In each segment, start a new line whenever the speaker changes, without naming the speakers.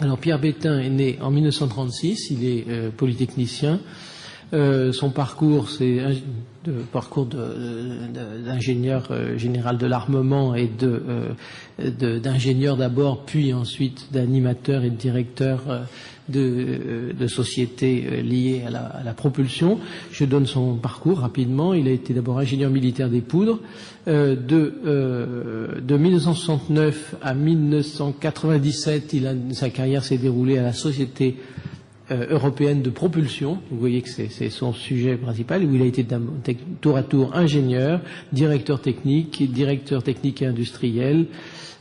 Alors Pierre Bétain est né en 1936, il est polytechnicien. Son parcours, c'est un parcours d'ingénieur général de l'armement et d'ingénieur d'abord, puis ensuite d'animateur et de directeur de sociétés liées à la propulsion. Je donne son parcours rapidement. Il a été d'abord ingénieur militaire des poudres. De 1969 à 1997, sa carrière s'est déroulée à la Société européenne de propulsion. Vous voyez que c'est son sujet principal, où il a été tour à tour ingénieur, directeur technique et industriel,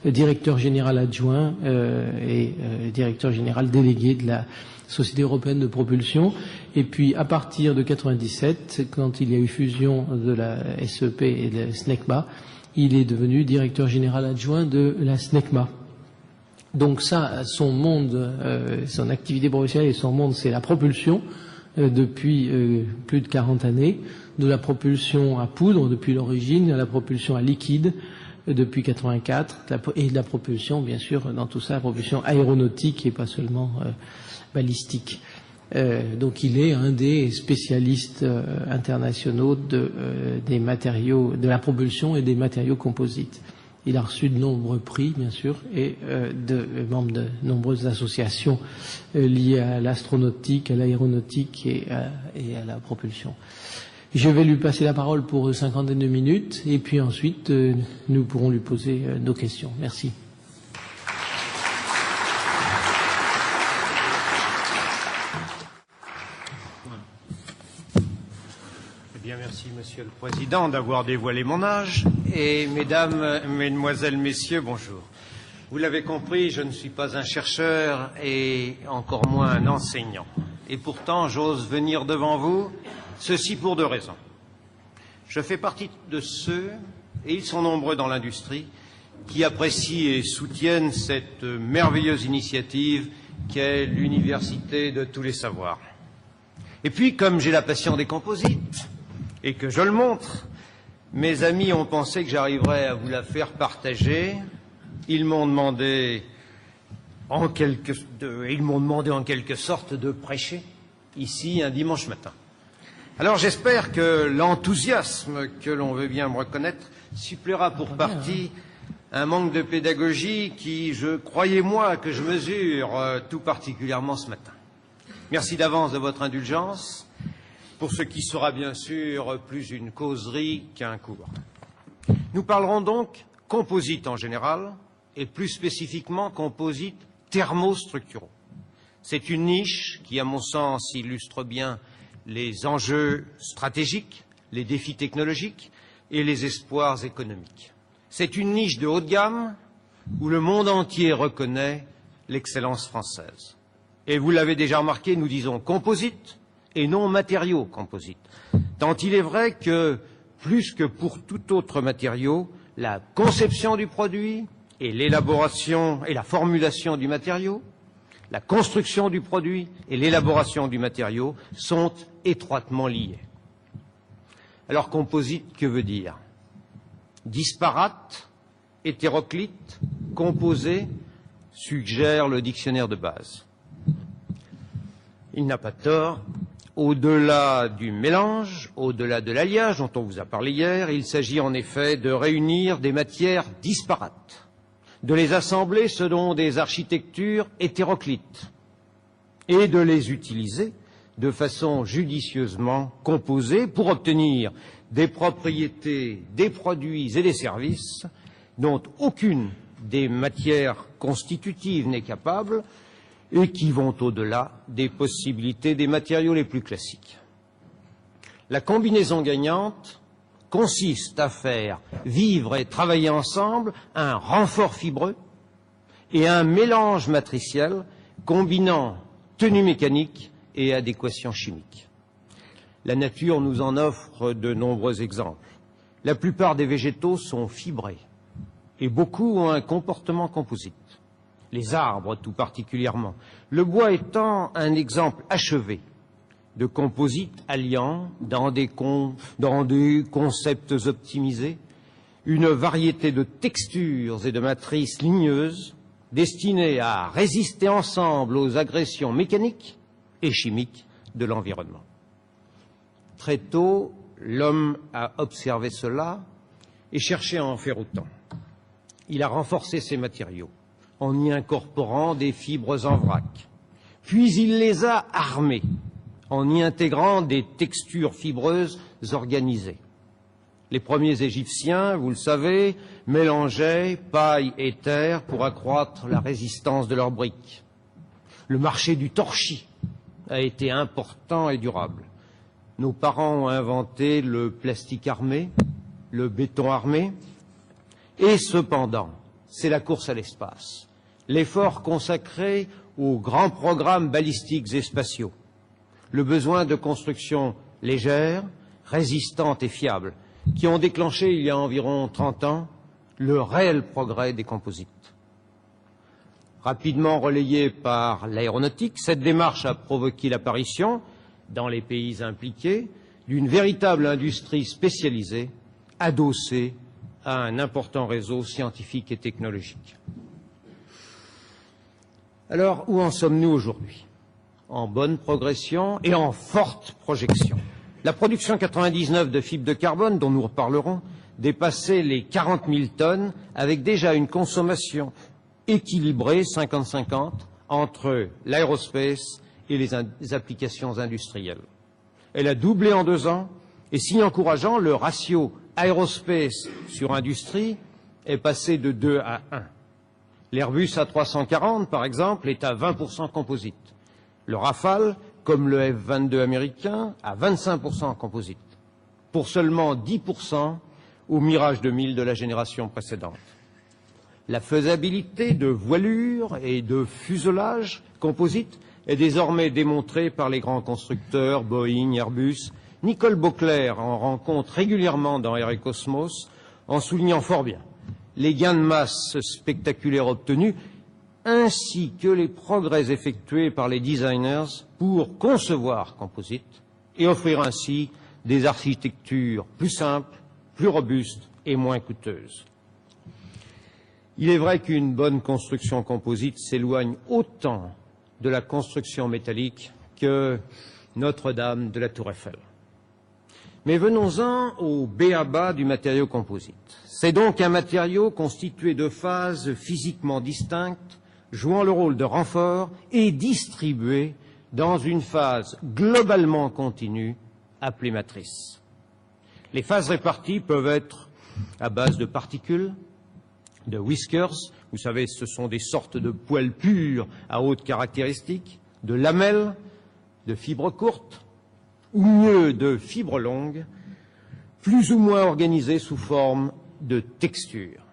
directeur général adjoint et directeur général délégué de la Société européenne de propulsion. Et puis à partir de 97, quand il y a eu fusion de la SEP et de la SNECMA, il est devenu directeur général adjoint de la SNECMA. Donc ça, son monde, son activité professionnelle et son monde, c'est la propulsion depuis plus de 40 années, de la propulsion à poudre depuis l'origine, à la propulsion à liquide depuis 84, et de la propulsion, bien sûr, dans tout ça, la propulsion aéronautique et pas seulement balistique. Donc il est un des spécialistes internationaux des matériaux, de la propulsion et des matériaux composites. Il a reçu de nombreux prix, bien sûr, et membre de nombreuses associations liées à l'astronautique, à l'aéronautique et à la propulsion. Je vais lui passer la parole pour une cinquantaine de minutes, et puis ensuite, nous pourrons lui poser nos questions. Merci.
Merci, Monsieur le Président, d'avoir dévoilé mon âge. Et mesdames, mesdemoiselles, messieurs, bonjour. Vous l'avez compris, je ne suis pas un chercheur et encore moins un enseignant. Et pourtant, j'ose venir devant vous, ceci pour deux raisons. Je fais partie de ceux, et ils sont nombreux dans l'industrie, qui apprécient et soutiennent cette merveilleuse initiative qu'est l'Université de tous les savoirs. Et puis, comme j'ai la passion des composites, et que je le montre, mes amis ont pensé que j'arriverais à vous la faire partager. Ils m'ont demandé en quelque sorte de prêcher ici un dimanche matin. Alors j'espère que l'enthousiasme que l'on veut bien me reconnaître suppléera pour partie un manque de pédagogie qui, croyez-moi, que je mesure tout particulièrement ce matin. Merci d'avance de votre indulgence, pour ce qui sera bien sûr plus une causerie qu'un cours. Nous parlerons donc composites en général, et plus spécifiquement composites thermostructuraux. C'est une niche qui, à mon sens, illustre bien les enjeux stratégiques, les défis technologiques et les espoirs économiques. C'est une niche de haut de gamme où le monde entier reconnaît l'excellence française. Et vous l'avez déjà remarqué, nous disons composites et non matériaux composites. Tant il est vrai que, plus que pour tout autre matériau, la conception du produit et l'élaboration et la formulation du matériau, la construction du produit et l'élaboration du matériau sont étroitement liés. Alors composite, que veut dire? Disparate, hétéroclite, composé, suggère le dictionnaire de base. Il n'a pas tort. Au-delà du mélange, au-delà de l'alliage dont on vous a parlé hier, il s'agit en effet de réunir des matières disparates, de les assembler selon des architectures hétéroclites et de les utiliser de façon judicieusement composée pour obtenir des propriétés, des produits et des services dont aucune des matières constitutives n'est capable et qui vont au-delà des possibilités des matériaux les plus classiques. La combinaison gagnante consiste à faire vivre et travailler ensemble un renfort fibreux et un mélange matriciel combinant tenue mécanique et adéquation chimique. La nature nous en offre de nombreux exemples. La plupart des végétaux sont fibrés et beaucoup ont un comportement composite. Les arbres tout particulièrement, le bois étant un exemple achevé de composite alliant dans des concepts optimisés une variété de textures et de matrices ligneuses destinés à résister ensemble aux agressions mécaniques et chimiques de l'environnement. Très tôt, l'homme a observé cela et cherché à en faire autant. Il a renforcé ces matériaux en y incorporant des fibres en vrac, puis il les a armés en y intégrant des textures fibreuses organisées. Les premiers Égyptiens, vous le savez, mélangeaient paille et terre pour accroître la résistance de leurs briques. Le marché du torchis a été important et durable. Nos parents ont inventé le plastique armé, le béton armé, et cependant, c'est la course à l'espace, l'effort consacré aux grands programmes balistiques et spatiaux, le besoin de constructions légères, résistantes et fiables, qui ont déclenché il y a environ 30 ans le réel progrès des composites. Rapidement relayée par l'aéronautique, cette démarche a provoqué l'apparition, dans les pays impliqués, d'une véritable industrie spécialisée, adossée à un important réseau scientifique et technologique. Alors, où en sommes-nous aujourd'hui? En bonne progression et en forte projection. La production 99 de fibres de carbone, dont nous reparlerons, dépassait les 40 000 tonnes, avec déjà une consommation équilibrée, 50-50, entre l'aérospace et les applications industrielles. Elle a doublé en 2 ans, et signe encourageant, le ratio aérospace sur industrie est passé de 2 à 1. L'Airbus A340, par exemple, est à 20% composite. Le Rafale, comme le F-22 américain, à 25% composite, pour seulement 10% au Mirage 2000 de la génération précédente. La faisabilité de voilure et de fuselage composite est désormais démontrée par les grands constructeurs Boeing, Airbus. Nicole Beauclerc en rend compte régulièrement dans Air et Cosmos, en soulignant fort bien les gains de masse spectaculaires obtenus, ainsi que les progrès effectués par les designers pour concevoir composite et offrir ainsi des architectures plus simples, plus robustes et moins coûteuses. Il est vrai qu'une bonne construction composite s'éloigne autant de la construction métallique que Notre-Dame de la Tour Eiffel. Mais venons-en au b.a.-ba du matériau composite. C'est donc un matériau constitué de phases physiquement distinctes, jouant le rôle de renfort et distribué dans une phase globalement continue appelée matrice. Les phases réparties peuvent être à base de particules, de whiskers, vous savez, ce sont des sortes de poils purs à hautes caractéristiques, de lamelles, de fibres courtes, ou mieux de fibres longues, plus ou moins organisées sous forme de textures.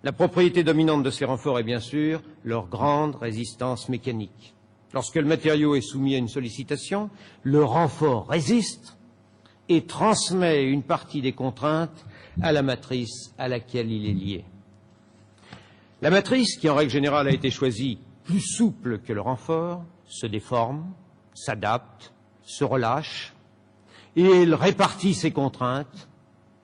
La propriété dominante de ces renforts est bien sûr leur grande résistance mécanique. Lorsque le matériau est soumis à une sollicitation, le renfort résiste et transmet une partie des contraintes à la matrice à laquelle il est lié. La matrice, qui en règle générale a été choisie plus souple que le renfort, se déforme, s'adapte, se relâche, et elle répartit ses contraintes,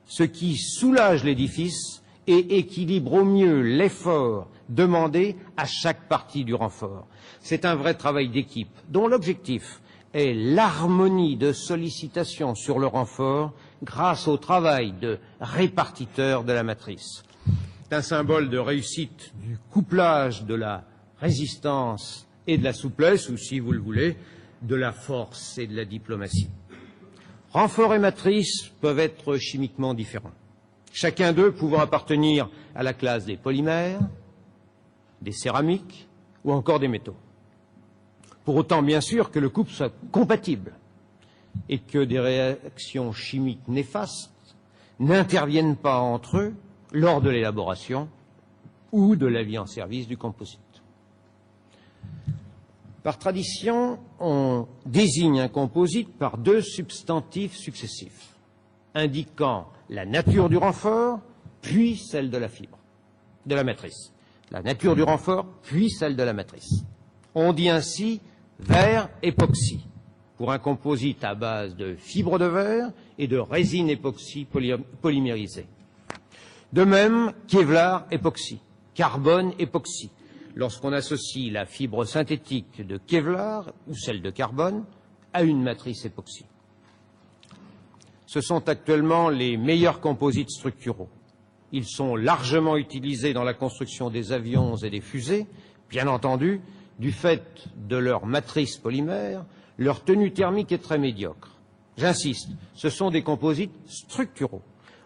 ce qui soulage l'édifice et équilibre au mieux l'effort demandé à chaque partie du renfort. C'est un vrai travail d'équipe, dont l'objectif est l'harmonie de sollicitation sur le renfort grâce au travail de répartiteur de la matrice. C'est un symbole de réussite du couplage de la résistance et de la souplesse, ou si vous le voulez, de la force et de la diplomatie. Renfort et matrice peuvent être chimiquement différents, chacun d'eux pouvant appartenir à la classe des polymères, des céramiques ou encore des métaux. Pour autant, bien sûr, que le couple soit compatible et que des réactions chimiques néfastes n'interviennent pas entre eux lors de l'élaboration ou de la vie en service du composite. Par tradition, on désigne un composite par 2 substantifs successifs, indiquant la nature du renfort, puis celle de la fibre, de la matrice. La nature du renfort, puis celle de la matrice. On dit ainsi verre époxy, pour un composite à base de fibres de verre et de résine époxy polymérisée. De même, Kevlar époxy, carbone époxy, lorsqu'on associe la fibre synthétique de Kevlar ou celle de carbone à une matrice époxy. Ce sont actuellement les meilleurs composites structuraux. Ils sont largement utilisés dans la construction des avions et des fusées, bien entendu, du fait de leur matrice polymère, leur tenue thermique est très médiocre. J'insiste, ce sont des composites structuraux.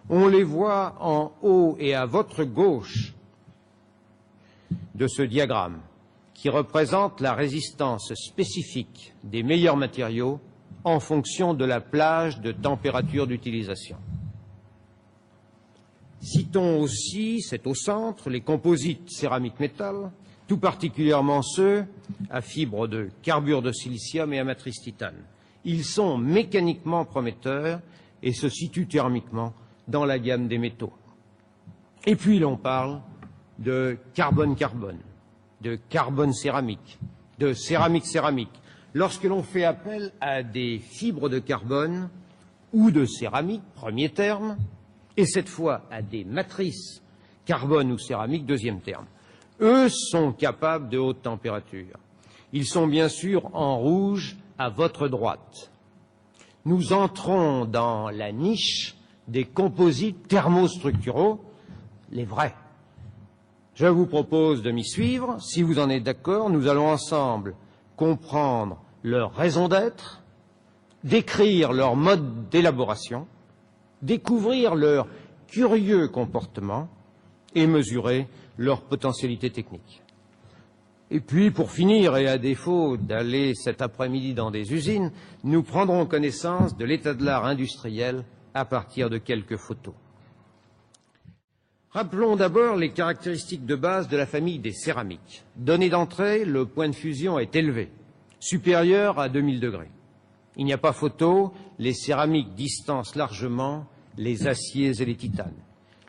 On les voit en haut et à votre gauche de ce diagramme, qui représente la résistance spécifique des meilleurs matériaux en fonction de la plage de température d'utilisation. Citons aussi, c'est au centre, les composites céramique-métal, tout particulièrement ceux à fibre de carbure de silicium et à matrice titane. Ils sont mécaniquement prometteurs et se situent thermiquement dans la gamme des métaux. Et puis l'on parle de carbone-carbone, de carbone-céramique, de céramique-céramique. Lorsque l'on fait appel à des fibres de carbone ou de céramique, premier terme, et cette fois à des matrices carbone ou céramique, deuxième terme. Eux sont capables de haute température. Ils sont bien sûr en rouge à votre droite. Nous entrons dans la niche des composites thermostructuraux, les vrais. Je vous propose de m'y suivre. Si vous en êtes d'accord, nous allons ensemble comprendre leur raison d'être, décrire leur mode d'élaboration, découvrir leur curieux comportement et mesurer leur potentialité technique. Et puis, pour finir, et à défaut d'aller cet après-midi dans des usines, nous prendrons connaissance de l'état de l'art industriel à partir de quelques photos. Rappelons d'abord les caractéristiques de base de la famille des céramiques. Donnée d'entrée, le point de fusion est élevé, supérieur à 2000 degrés. Il n'y a pas photo, les céramiques distancent largement les aciers et les titanes.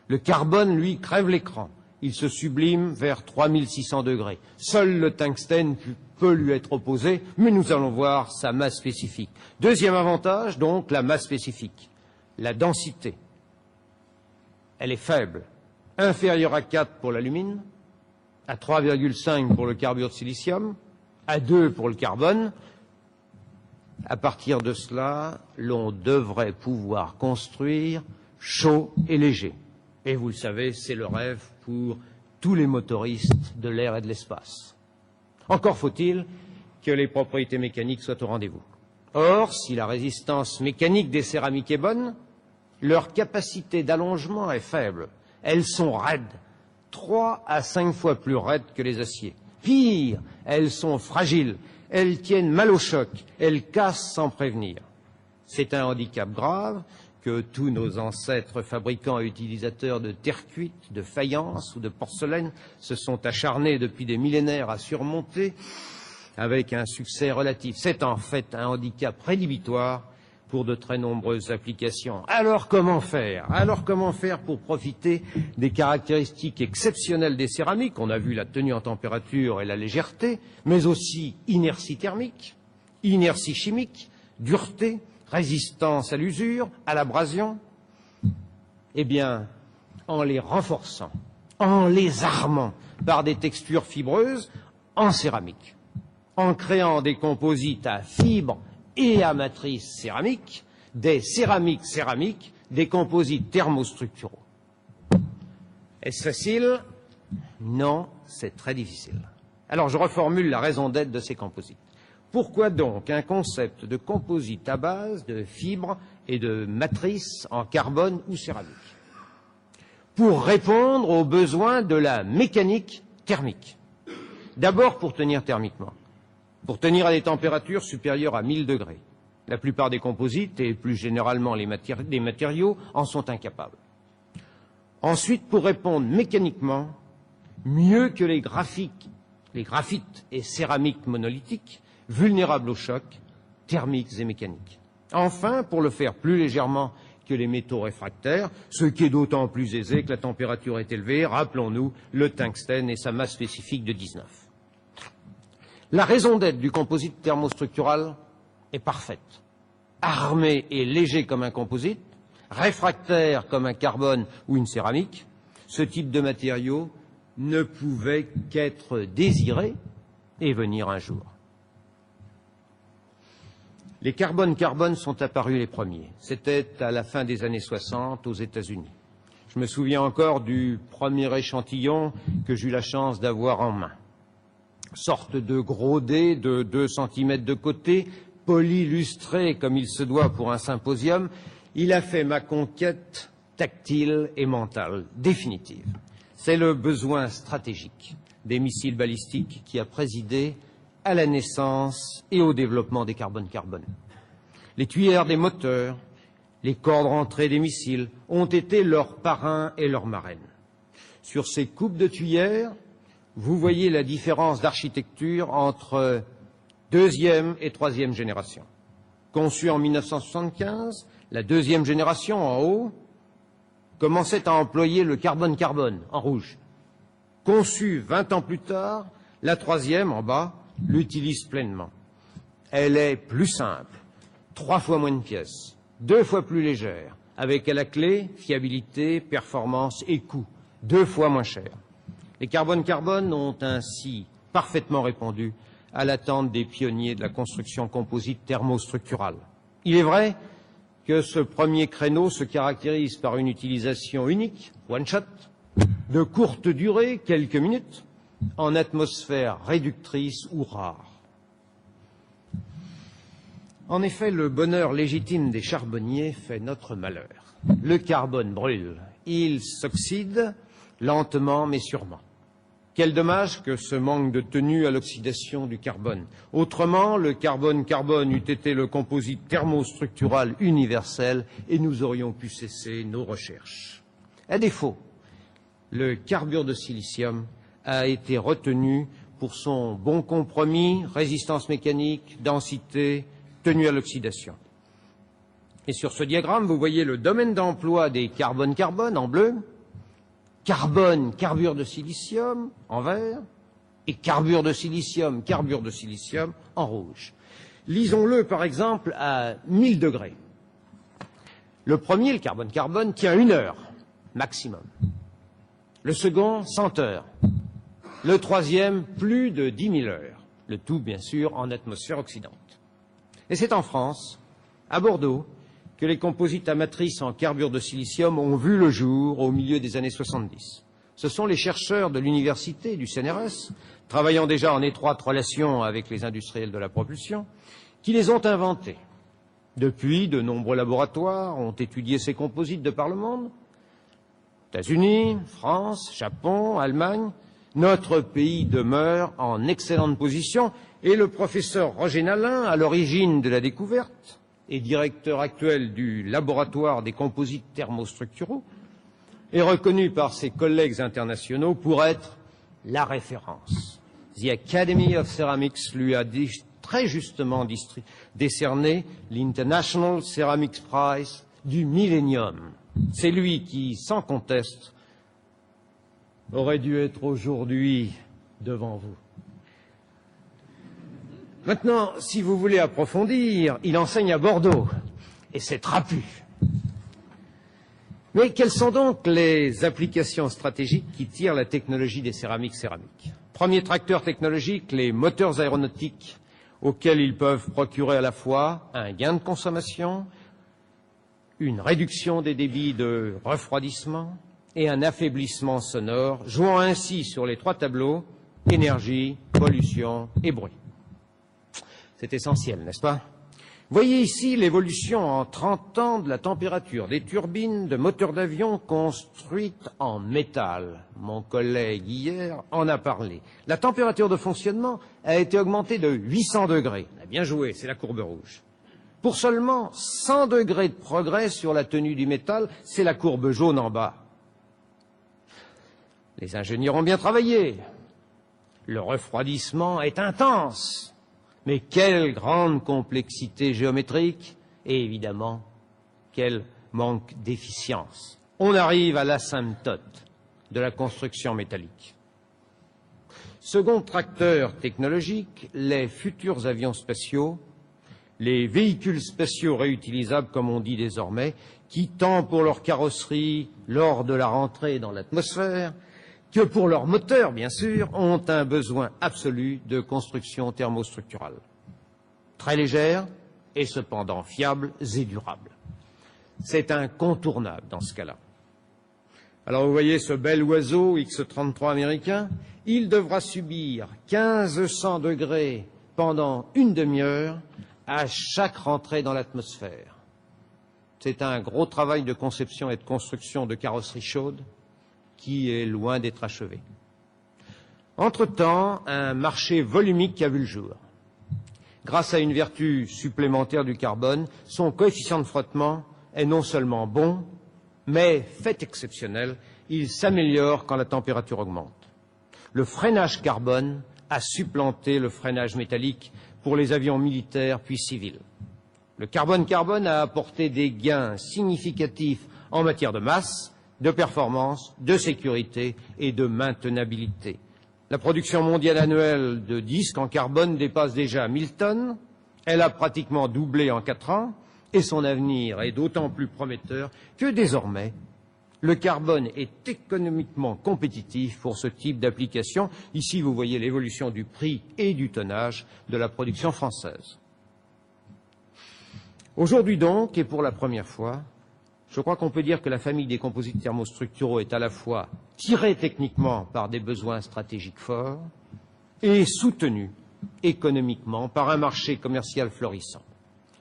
Le carbone, lui, crève l'écran. Il se sublime vers 3600 degrés. Seul le tungstène peut lui être opposé, mais nous allons voir sa masse spécifique. Deuxième avantage, donc, la masse spécifique. La densité. Elle est faible. Inférieure à 4 pour l'alumine, à 3,5 pour le carbure de silicium, à 2 pour le carbone. À partir de cela, l'on devrait pouvoir construire chaud et léger. Et vous le savez, c'est le rêve pour tous les motoristes de l'air et de l'espace. Encore faut-il que les propriétés mécaniques soient au rendez-vous. Or, si la résistance mécanique des céramiques est bonne, leur capacité d'allongement est faible. Elles sont raides, 3 à 5 fois plus raides que les aciers. Pire, elles sont fragiles, elles tiennent mal au choc, elles cassent sans prévenir. C'est un handicap grave que tous nos ancêtres fabricants et utilisateurs de terre cuite, de faïence ou de porcelaine se sont acharnés depuis des millénaires à surmonter avec un succès relatif. C'est en fait un handicap rédhibitoire pour de très nombreuses applications. Alors comment faire? Alors comment faire pour profiter des caractéristiques exceptionnelles des céramiques? On a vu la tenue en température et la légèreté, mais aussi inertie thermique, inertie chimique, dureté, résistance à l'usure, à l'abrasion. Eh bien, en les renforçant, en les armant par des textures fibreuses en céramique, en créant des composites à fibres et à matrice céramique, des céramiques, des composites thermostructuraux. Est-ce facile? Non, c'est très difficile. Alors je reformule la raison d'être de ces composites. Pourquoi donc un concept de composite à base de fibres et de matrices en carbone ou céramique? Pour répondre aux besoins de la mécanique thermique. D'abord pour tenir thermiquement. Pour tenir à des températures supérieures à 1000 degrés. La plupart des composites, et plus généralement les matériaux, en sont incapables. Ensuite, pour répondre mécaniquement, mieux que les graphites et céramiques monolithiques, vulnérables aux chocs thermiques et mécaniques. Enfin, pour le faire plus légèrement que les métaux réfractaires, ce qui est d'autant plus aisé que la température est élevée, rappelons-nous le tungstène et sa masse spécifique de 19. La raison d'être du composite thermostructural est parfaite. Armé et léger comme un composite, réfractaire comme un carbone ou une céramique, ce type de matériau ne pouvait qu'être désiré et venir un jour. Les carbone-carbone sont apparus les premiers. C'était à la fin des années 60 aux États-Unis. Je me souviens encore du premier échantillon que j'eus la chance d'avoir en main. Sorte de gros dé de 2 cm de côté, poli, lustré comme il se doit pour un symposium, il a fait ma conquête tactile et mentale définitive. C'est le besoin stratégique des missiles balistiques qui a présidé à la naissance et au développement des carbone-carbone. Les tuyères des moteurs, les cordes rentrées des missiles ont été leurs parrains et leurs marraines. Sur ces coupes de tuyères, vous voyez la différence d'architecture entre deuxième et troisième génération. Conçue en 1975, la deuxième génération en haut commençait à employer le carbone-carbone en rouge. Conçue 20 ans plus tard, la troisième en bas l'utilise pleinement. Elle est plus simple, 3 fois moins de pièces, 2 fois plus légère, avec à la clé fiabilité, performance et coût, 2 fois moins cher. Les carbone-carbone ont ainsi parfaitement répondu à l'attente des pionniers de la construction composite thermostructurale. Il est vrai que ce premier créneau se caractérise par une utilisation unique, one shot, de courte durée, quelques minutes, en atmosphère réductrice ou rare. En effet, le bonheur légitime des charbonniers fait notre malheur. Le carbone brûle, il s'oxyde lentement mais sûrement. Quel dommage que ce manque de tenue à l'oxydation du carbone. Autrement, le carbone-carbone eût été le composite thermostructural universel et nous aurions pu cesser nos recherches. À défaut, le carbure de silicium a été retenu pour son bon compromis, résistance mécanique, densité, tenue à l'oxydation. Et sur ce diagramme, vous voyez le domaine d'emploi des carbone-carbone en bleu, carbone, carbure de silicium en vert, et carbure de silicium en rouge. Lisons-le par exemple à 1000 degrés. Le premier, le carbone-carbone, tient 1 heure maximum. Le second, 100 heures. Le troisième, plus de 10 000 heures. Le tout, bien sûr, en atmosphère oxydante. Et c'est en France, à Bordeaux, que les composites à matrice en carbure de silicium ont vu le jour au milieu des années 70. Ce sont les chercheurs de l'université du CNRS, travaillant déjà en étroite relation avec les industriels de la propulsion, qui les ont inventés. Depuis, de nombreux laboratoires ont étudié ces composites de par le monde. États-Unis, France, Japon, Allemagne, notre pays demeure en excellente position et le professeur Roger Nalin, à l'origine de la découverte et directeur actuel du laboratoire des composites thermostructuraux, est reconnu par ses collègues internationaux pour être la référence. The Academy of Ceramics lui a très justement décerné l'International Ceramics Prize du Millennium. C'est lui qui, sans conteste, aurait dû être aujourd'hui devant vous. Maintenant, si vous voulez approfondir, il enseigne à Bordeaux, et c'est trapu. Mais quelles sont donc les applications stratégiques qui tirent la technologie des céramiques? Premier tracteur technologique, les moteurs aéronautiques, auxquels ils peuvent procurer à la fois un gain de consommation, une réduction des débits de refroidissement et un affaiblissement sonore, jouant ainsi sur les 3 tableaux, énergie, pollution et bruit. C'est essentiel, n'est-ce pas? Voyez ici l'évolution en 30 ans de la température des turbines de moteurs d'avion construites en métal. Mon collègue hier en a parlé. La température de fonctionnement a été augmentée de 800 degrés. Bien joué, c'est la courbe rouge. Pour seulement 100 degrés de progrès sur la tenue du métal, c'est la courbe jaune en bas. Les ingénieurs ont bien travaillé. Le refroidissement est intense. Mais quelle grande complexité géométrique et évidemment, quel manque d'efficience. On arrive à l'asymptote de la construction métallique. Second tracteur technologique, les futurs avions spatiaux, les véhicules spatiaux réutilisables, comme on dit désormais, qui, tant pour leur carrosserie lors de la rentrée dans l'atmosphère, que pour leurs moteurs, bien sûr, ont un besoin absolu de construction thermostructurale. Très légère et cependant fiable et durable. C'est incontournable dans ce cas-là. Alors vous voyez ce bel oiseau X-33 américain, il devra subir 1500 degrés pendant une demi-heure à chaque rentrée dans l'atmosphère. C'est un gros travail de conception et de construction de carrosserie chaude qui est loin d'être achevé. Entre-temps, un marché volumique a vu le jour. Grâce à une vertu supplémentaire du carbone, son coefficient de frottement est non seulement bon, mais, fait exceptionnel, il s'améliore quand la température augmente. Le freinage carbone a supplanté le freinage métallique pour les avions militaires puis civils. Le carbone-carbone a apporté des gains significatifs en matière de masse, de performance, de sécurité et de maintenabilité. La production mondiale annuelle de disques en carbone dépasse déjà 1000 tonnes. Elle a pratiquement doublé en 4 ans et son avenir est d'autant plus prometteur que désormais, le carbone est économiquement compétitif pour ce type d'application. Ici, vous voyez l'évolution du prix et du tonnage de la production française. Aujourd'hui donc, et pour la première fois, je crois qu'on peut dire que la famille des composites thermostructuraux est à la fois tirée techniquement par des besoins stratégiques forts et soutenue économiquement par un marché commercial florissant.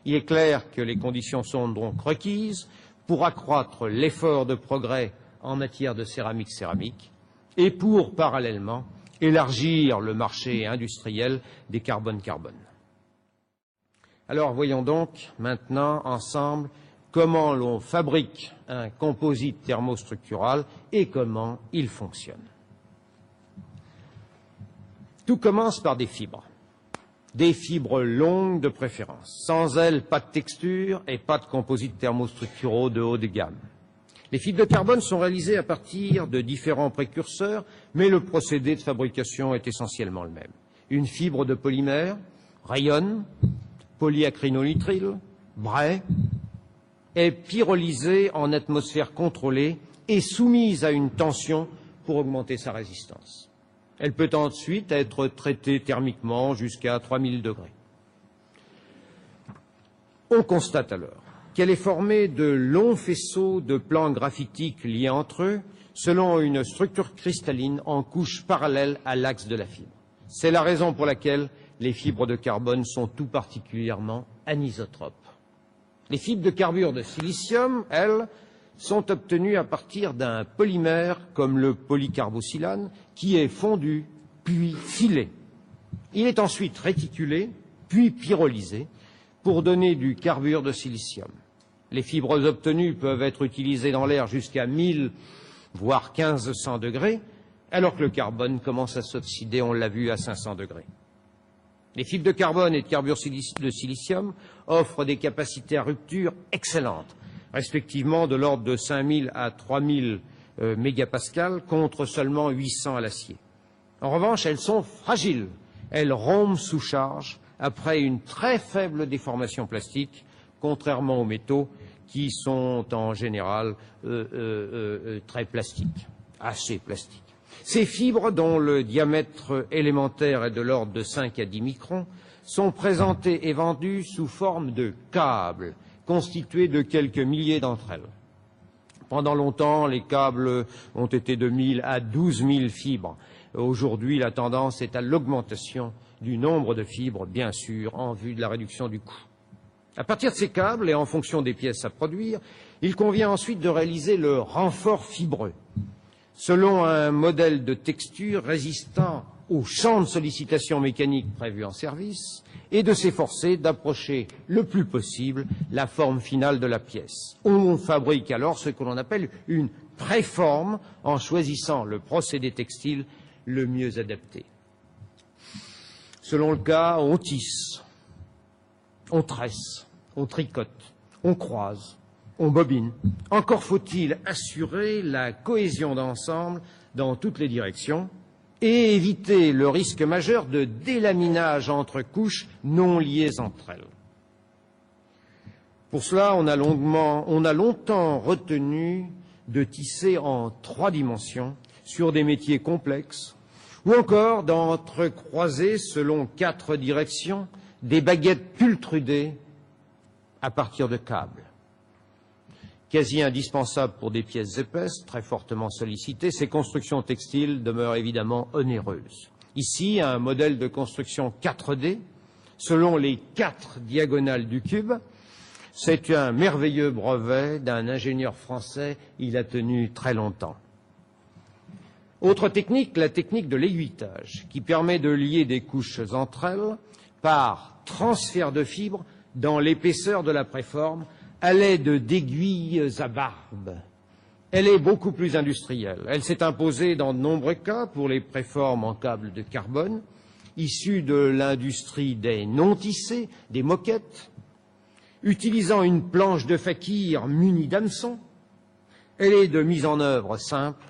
Il est clair que les conditions sont donc requises pour accroître l'effort de progrès en matière de céramique et pour, parallèlement, élargir le marché industriel des carbone-carbone. Alors voyons donc maintenant ensemble comment l'on fabrique un composite thermostructural et comment il fonctionne. Tout commence par des fibres longues de préférence. Sans elles, pas de texture et pas de composites thermostructuraux de haut de gamme. Les fibres de carbone sont réalisées à partir de différents précurseurs, mais le procédé de fabrication est essentiellement le même. Une fibre de polymère, rayon, polyacrylonitrile, brai, est pyrolysée en atmosphère contrôlée et soumise à une tension pour augmenter sa résistance. Elle peut ensuite être traitée thermiquement jusqu'à 3000 degrés. On constate alors qu'elle est formée de longs faisceaux de plans graphitiques liés entre eux selon une structure cristalline en couches parallèles à l'axe de la fibre. C'est la raison pour laquelle les fibres de carbone sont tout particulièrement anisotropes. Les fibres de carbure de silicium, elles, sont obtenues à partir d'un polymère comme le polycarbocylane qui est fondu puis filé. Il est ensuite réticulé puis pyrolysé pour donner du carbure de silicium. Les fibres obtenues peuvent être utilisées dans l'air jusqu'à 1000 voire 1500 degrés alors que le carbone commence à s'oxyder, on l'a vu, à 500 degrés. Les fibres de carbone et de carbure de silicium offrent des capacités à rupture excellentes, respectivement de l'ordre de 5000 à 3000 mégapascales contre seulement 800 à l'acier. En revanche, elles sont fragiles. Elles rompent sous charge après une très faible déformation plastique, contrairement aux métaux qui sont en général très plastiques, assez plastiques. Ces fibres, dont le diamètre élémentaire est de l'ordre de 5 à 10 microns, sont présentées et vendues sous forme de câbles, constitués de quelques milliers d'entre elles. Pendant longtemps, les câbles ont été de 1000 à 12 000 fibres. Aujourd'hui, la tendance est à l'augmentation du nombre de fibres, bien sûr, en vue de la réduction du coût. À partir de ces câbles, et en fonction des pièces à produire, il convient ensuite de réaliser le renfort fibreux, selon un modèle de texture résistant aux champs de sollicitation mécanique prévus en service, et de s'efforcer d'approcher le plus possible la forme finale de la pièce. On fabrique alors ce que l'on appelle une préforme en choisissant le procédé textile le mieux adapté. Selon le cas, on tisse, on tresse, on tricote, on croise, on bobine. Encore faut-il assurer la cohésion d'ensemble dans toutes les directions et éviter le risque majeur de délaminage entre couches non liées entre elles. Pour cela, on a longtemps retenu de tisser en 3 dimensions sur des métiers complexes, ou encore d'entrecroiser selon 4 directions des baguettes pultrudées à partir de câbles. Quasi indispensables pour des pièces épaisses, très fortement sollicitées, ces constructions textiles demeurent évidemment onéreuses. Ici, un modèle de construction 4D, selon les 4 diagonales du cube. C'est un merveilleux brevet d'un ingénieur français, il a tenu très longtemps. Autre technique, la technique de l'aiguilletage, qui permet de lier des couches entre elles par transfert de fibres dans l'épaisseur de la préforme à l'aide d'aiguilles à barbe. Elle est beaucoup plus industrielle. Elle s'est imposée dans de nombreux cas pour les préformes en câble de carbone, issues de l'industrie des non-tissés, des moquettes. Utilisant une planche de fakir munie d'hameçons, elle est de mise en œuvre simple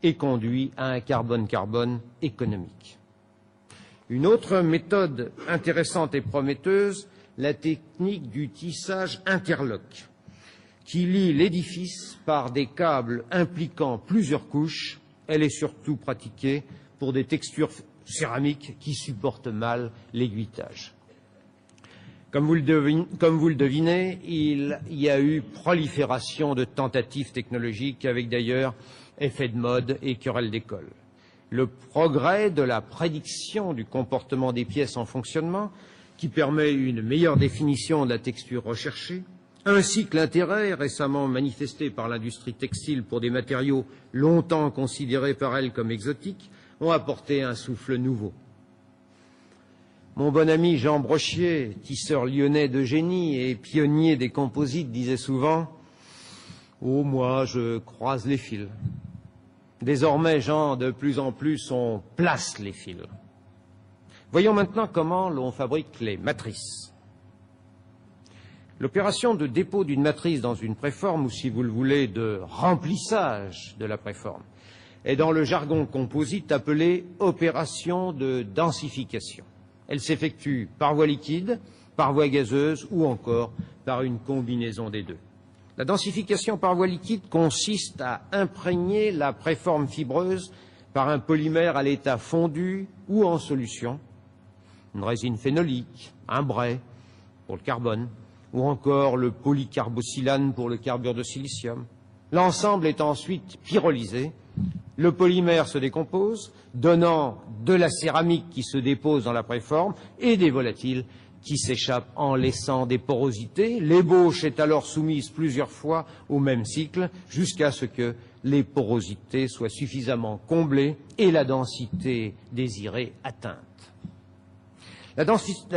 et conduit à un carbone-carbone économique. Une autre méthode intéressante et prometteuse, la technique du tissage interlock, qui lie l'édifice par des câbles impliquant plusieurs couches. Elle est surtout pratiquée pour des textures céramiques qui supportent mal l'aiguilletage. Comme vous le devinez, il y a eu prolifération de tentatives technologiques avec d'ailleurs effet de mode et querelle d'école. Le progrès de la prédiction du comportement des pièces en fonctionnement, qui permet une meilleure définition de la texture recherchée, ainsi que l'intérêt récemment manifesté par l'industrie textile pour des matériaux longtemps considérés par elle comme exotiques, ont apporté un souffle nouveau. Mon bon ami Jean Brochier, tisseur lyonnais de génie et pionnier des composites, disait souvent « Oh, moi, je croise les fils ». Désormais, Jean, de plus en plus, on place les fils. Voyons maintenant comment l'on fabrique les matrices. L'opération de dépôt d'une matrice dans une préforme, ou si vous le voulez, de remplissage de la préforme, est dans le jargon composite appelée opération de densification. Elle s'effectue par voie liquide, par voie gazeuse ou encore par une combinaison des deux. La densification par voie liquide consiste à imprégner la préforme fibreuse par un polymère à l'état fondu ou en solution, une résine phénolique, un brai pour le carbone, ou encore le polycarbocylane pour le carbure de silicium. L'ensemble est ensuite pyrolysé. Le polymère se décompose, donnant de la céramique qui se dépose dans la préforme et des volatiles qui s'échappent en laissant des porosités. L'ébauche est alors soumise plusieurs fois au même cycle jusqu'à ce que les porosités soient suffisamment comblées et la densité désirée atteinte. La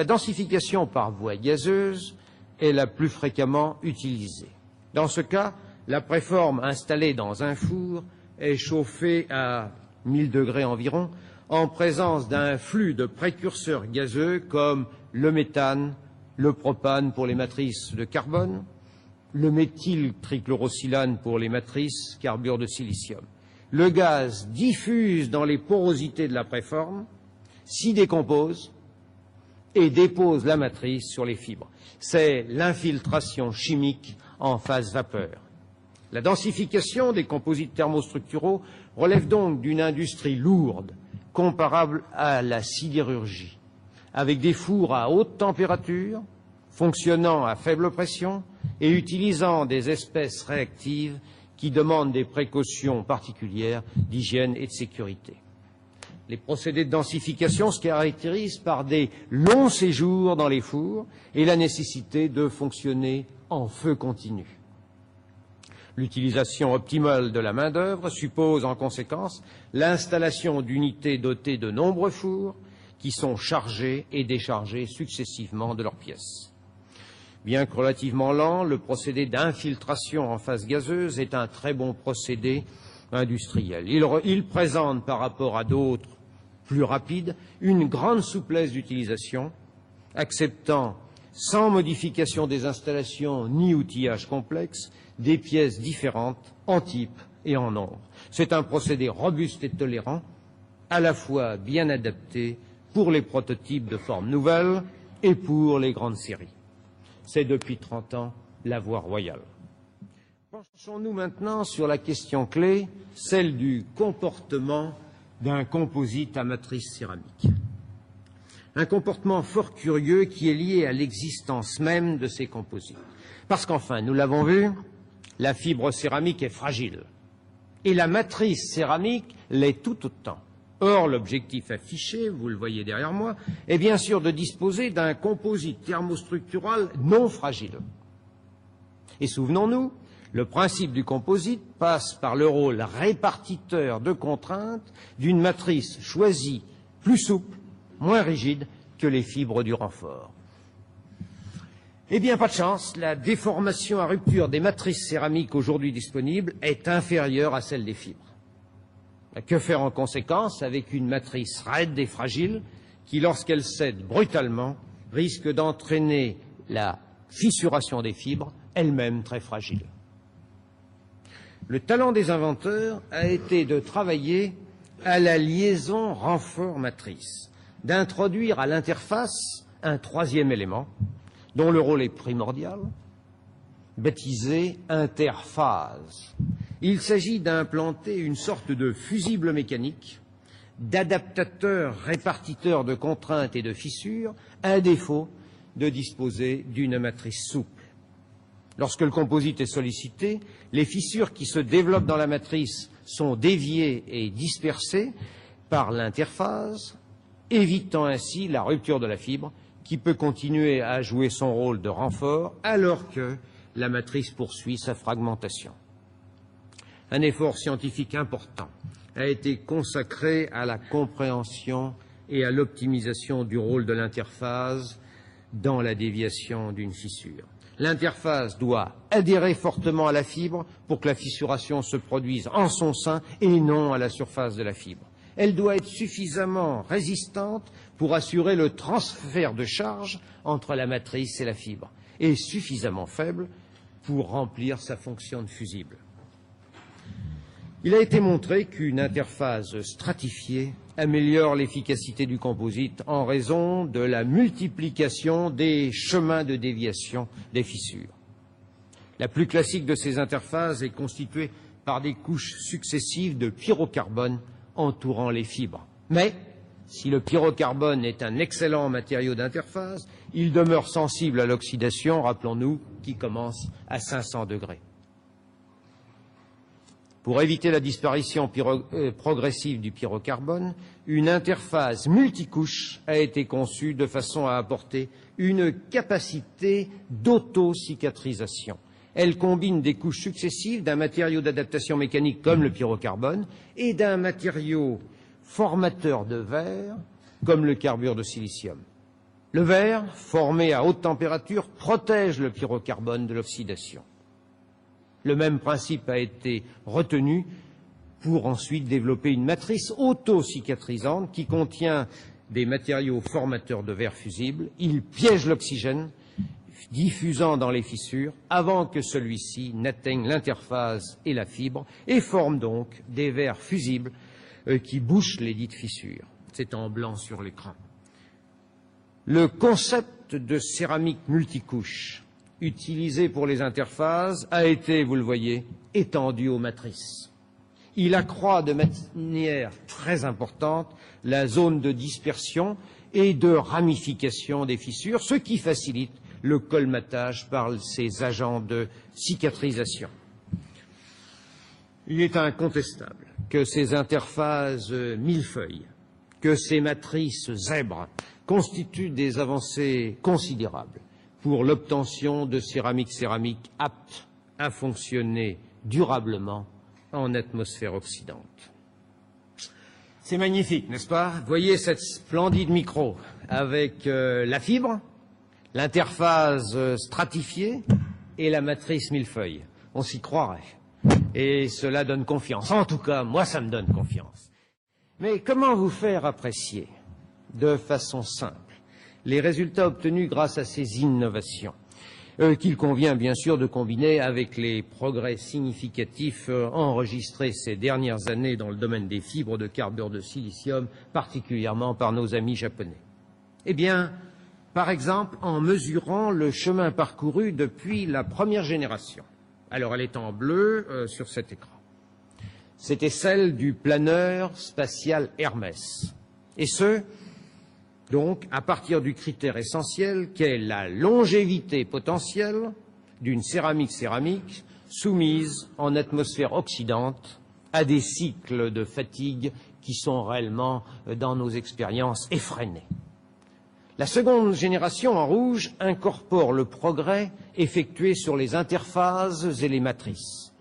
densification par voie gazeuse est la plus fréquemment utilisée. Dans ce cas, la préforme installée dans un four est chauffée à 1000 degrés environ en présence d'un flux de précurseurs gazeux comme le méthane, le propane pour les matrices de carbone, le méthyltrichlorosilane pour les matrices carbure de silicium. Le gaz diffuse dans les porosités de la préforme, s'y décompose et dépose la matrice sur les fibres. C'est l'infiltration chimique en phase vapeur. La densification des composites thermostructuraux relève donc d'une industrie lourde, comparable à la sidérurgie, avec des fours à haute température, fonctionnant à faible pression et utilisant des espèces réactives qui demandent des précautions particulières d'hygiène et de sécurité. Les procédés de densification se caractérisent par des longs séjours dans les fours et la nécessité de fonctionner en feu continu. L'utilisation optimale de la main-d'œuvre suppose en conséquence l'installation d'unités dotées de nombreux fours qui sont chargés et déchargés successivement de leurs pièces. Bien que relativement lent, le procédé d'infiltration en phase gazeuse est un très bon procédé industriel. Il présente par rapport à d'autres plus rapides une grande souplesse d'utilisation, acceptant sans modification des installations ni outillage complexe, des pièces différentes en type et en nombre. C'est un procédé robuste et tolérant, à la fois bien adapté pour les prototypes de forme nouvelle et pour les grandes séries. C'est depuis 30 ans la voie royale. Penchons-nous maintenant sur la question clé, celle du comportement d'un composite à matrice céramique. Un comportement fort curieux qui est lié à l'existence même de ces composites. Parce qu'enfin, nous l'avons vu, la fibre céramique est fragile et la matrice céramique l'est tout autant. Or, l'objectif affiché, vous le voyez derrière moi, est bien sûr de disposer d'un composite thermostructural non fragile. Et souvenons-nous, le principe du composite passe par le rôle répartiteur de contraintes d'une matrice choisie plus souple, moins rigide que les fibres du renfort. Eh bien, pas de chance, la déformation à rupture des matrices céramiques aujourd'hui disponibles est inférieure à celle des fibres. Que faire en conséquence avec une matrice raide et fragile qui, lorsqu'elle cède brutalement, risque d'entraîner la fissuration des fibres, elle-même très fragile. Le talent des inventeurs a été de travailler à la liaison renfort-matrice, d'introduire à l'interface un troisième élément, dont le rôle est primordial, baptisé interphase. Il s'agit d'implanter une sorte de fusible mécanique, d'adaptateur répartiteur de contraintes et de fissures, à défaut de disposer d'une matrice souple. Lorsque le composite est sollicité, les fissures qui se développent dans la matrice sont déviées et dispersées par l'interphase, évitant ainsi la rupture de la fibre qui peut continuer à jouer son rôle de renfort alors que la matrice poursuit sa fragmentation. Un effort scientifique important a été consacré à la compréhension et à l'optimisation du rôle de l'interphase dans la déviation d'une fissure. L'interphase doit adhérer fortement à la fibre pour que la fissuration se produise en son sein et non à la surface de la fibre. Elle doit être suffisamment résistante pour assurer le transfert de charge entre la matrice et la fibre et suffisamment faible pour remplir sa fonction de fusible. Il a été montré qu'une interphase stratifiée améliore l'efficacité du composite en raison de la multiplication des chemins de déviation des fissures. La plus classique de ces interphases est constituée par des couches successives de pyrocarbone entourant les fibres. Mais, si le pyrocarbone est un excellent matériau d'interphase, il demeure sensible à l'oxydation, rappelons-nous, qui commence à 500 degrés. Pour éviter la disparition progressive du pyrocarbone, une interphase multicouche a été conçue de façon à apporter une capacité d'auto-cicatrisation. Elle combine des couches successives d'un matériau d'adaptation mécanique comme le pyrocarbone et d'un matériau formateur de verre comme le carbure de silicium. Le verre, formé à haute température, protège le pyrocarbone de l'oxydation. Le même principe a été retenu pour ensuite développer une matrice auto-cicatrisante qui contient des matériaux formateurs de verre fusible. Il piège l'oxygène, diffusant dans les fissures avant que celui-ci n'atteigne l'interphase et la fibre et forme donc des verres fusibles qui bouchent les dites fissures. C'est en blanc sur l'écran. Le concept de céramique multicouche utilisé pour les interphases a été, vous le voyez, étendu aux matrices. Il accroît de manière très importante la zone de dispersion et de ramification des fissures, ce qui facilite le colmatage par ces agents de cicatrisation. Il est incontestable que ces interphases millefeuilles, que ces matrices zèbres constituent des avancées considérables pour l'obtention de céramiques aptes à fonctionner durablement en atmosphère oxydante. C'est magnifique, n'est-ce pas? Voyez cette splendide micro avec la fibre, l'interphase stratifiée et la matrice millefeuille. On s'y croirait. Et cela donne confiance. En tout cas, moi, ça me donne confiance. Mais comment vous faire apprécier de façon simple les résultats obtenus grâce à ces innovations, qu'il convient bien sûr de combiner avec les progrès significatifs enregistrés ces dernières années dans le domaine des fibres de carbure de silicium, particulièrement par nos amis japonais. Eh bien, par exemple, en mesurant le chemin parcouru depuis la première génération, Alors elle est en bleu sur cet écran. C'était celle du planeur spatial Hermès. Et ce, donc, à partir du critère essentiel qu'est la longévité potentielle d'une céramique soumise en atmosphère oxydante à des cycles de fatigue qui sont réellement, dans nos expériences, effrénés. La seconde génération en rouge incorpore le progrès effectué sur les interphases et les matrices.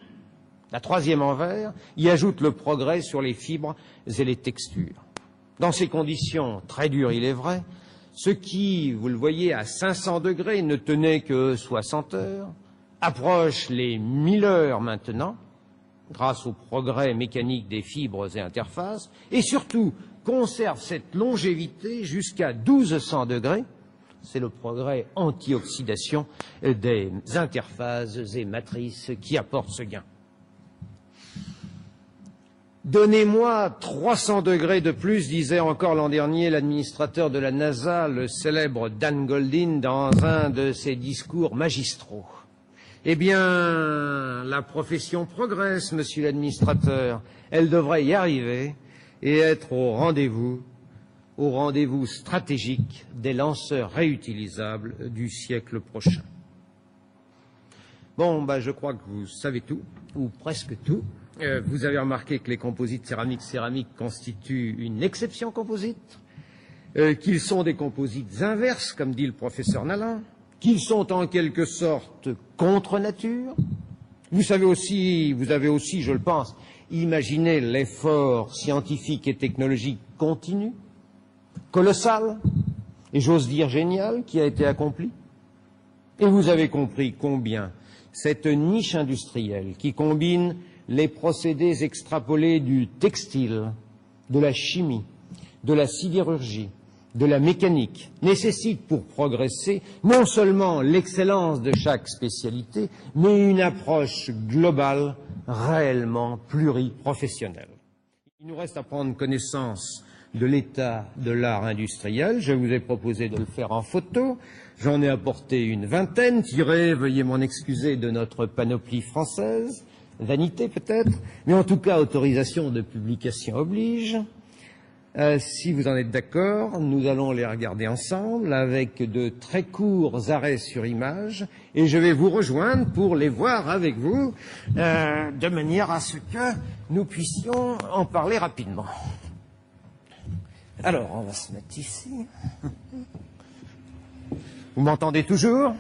La troisième en vert y ajoute le progrès sur les fibres et les textures. Dans ces conditions très dures, il est vrai, ce qui, vous le voyez, à 500 degrés ne tenait que 60 heures, approche les 1000 heures maintenant, grâce au progrès mécanique des fibres et interfaces, et surtout conserve cette longévité jusqu'à 1200 degrés. C'est le progrès anti-oxydation des interfaces et matrices qui apporte ce gain. Donnez-moi 300 degrés de plus, disait encore l'an dernier l'administrateur de la NASA, le célèbre Dan Goldin, dans un de ses discours magistraux. Eh bien, la profession progresse, monsieur l'administrateur. Elle devrait y arriver et être au rendez-vous stratégique des lanceurs réutilisables du siècle prochain. Bon, je crois que vous savez tout, ou presque tout. Vous avez remarqué que les composites céramiques constituent une exception composite, qu'ils sont des composites inverses, comme dit le professeur Nalin, qu'ils sont en quelque sorte contre nature. Vous avez aussi, je le pense, imaginé l'effort scientifique et technologique continu, colossal, et j'ose dire génial, qui a été accompli. Et vous avez compris combien cette niche industrielle qui combine les procédés extrapolés du textile, de la chimie, de la sidérurgie, de la mécanique, nécessite pour progresser non seulement l'excellence de chaque spécialité, mais une approche globale, réellement pluriprofessionnelle. Il nous reste à prendre connaissance de l'état de l'art industriel. Je vous ai proposé de le faire en photo. J'en ai apporté une vingtaine, tirées, veuillez m'en excuser, de notre panoplie française. Vanité peut-être, mais en tout cas autorisation de publication oblige. Si vous en êtes d'accord, nous allons les regarder ensemble avec de très courts arrêts sur image et je vais vous rejoindre pour les voir avec vous de manière à ce que nous puissions en parler rapidement. Alors, on va se mettre ici. Vous m'entendez toujours ?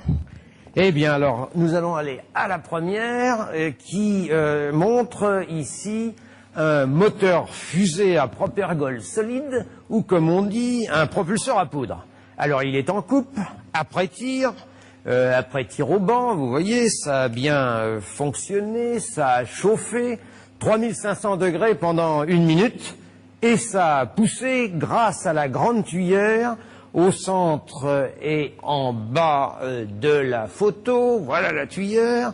Eh bien, alors, nous allons aller à la première qui montre ici un moteur fusée à propergol solide ou, comme on dit, un propulseur à poudre. Alors, il est en coupe, après tir au banc, vous voyez, ça a bien fonctionné, ça a chauffé, 3500 degrés pendant 1 minute, et ça a poussé grâce à la grande tuyère au centre et en bas de la photo. Voilà la tuyère,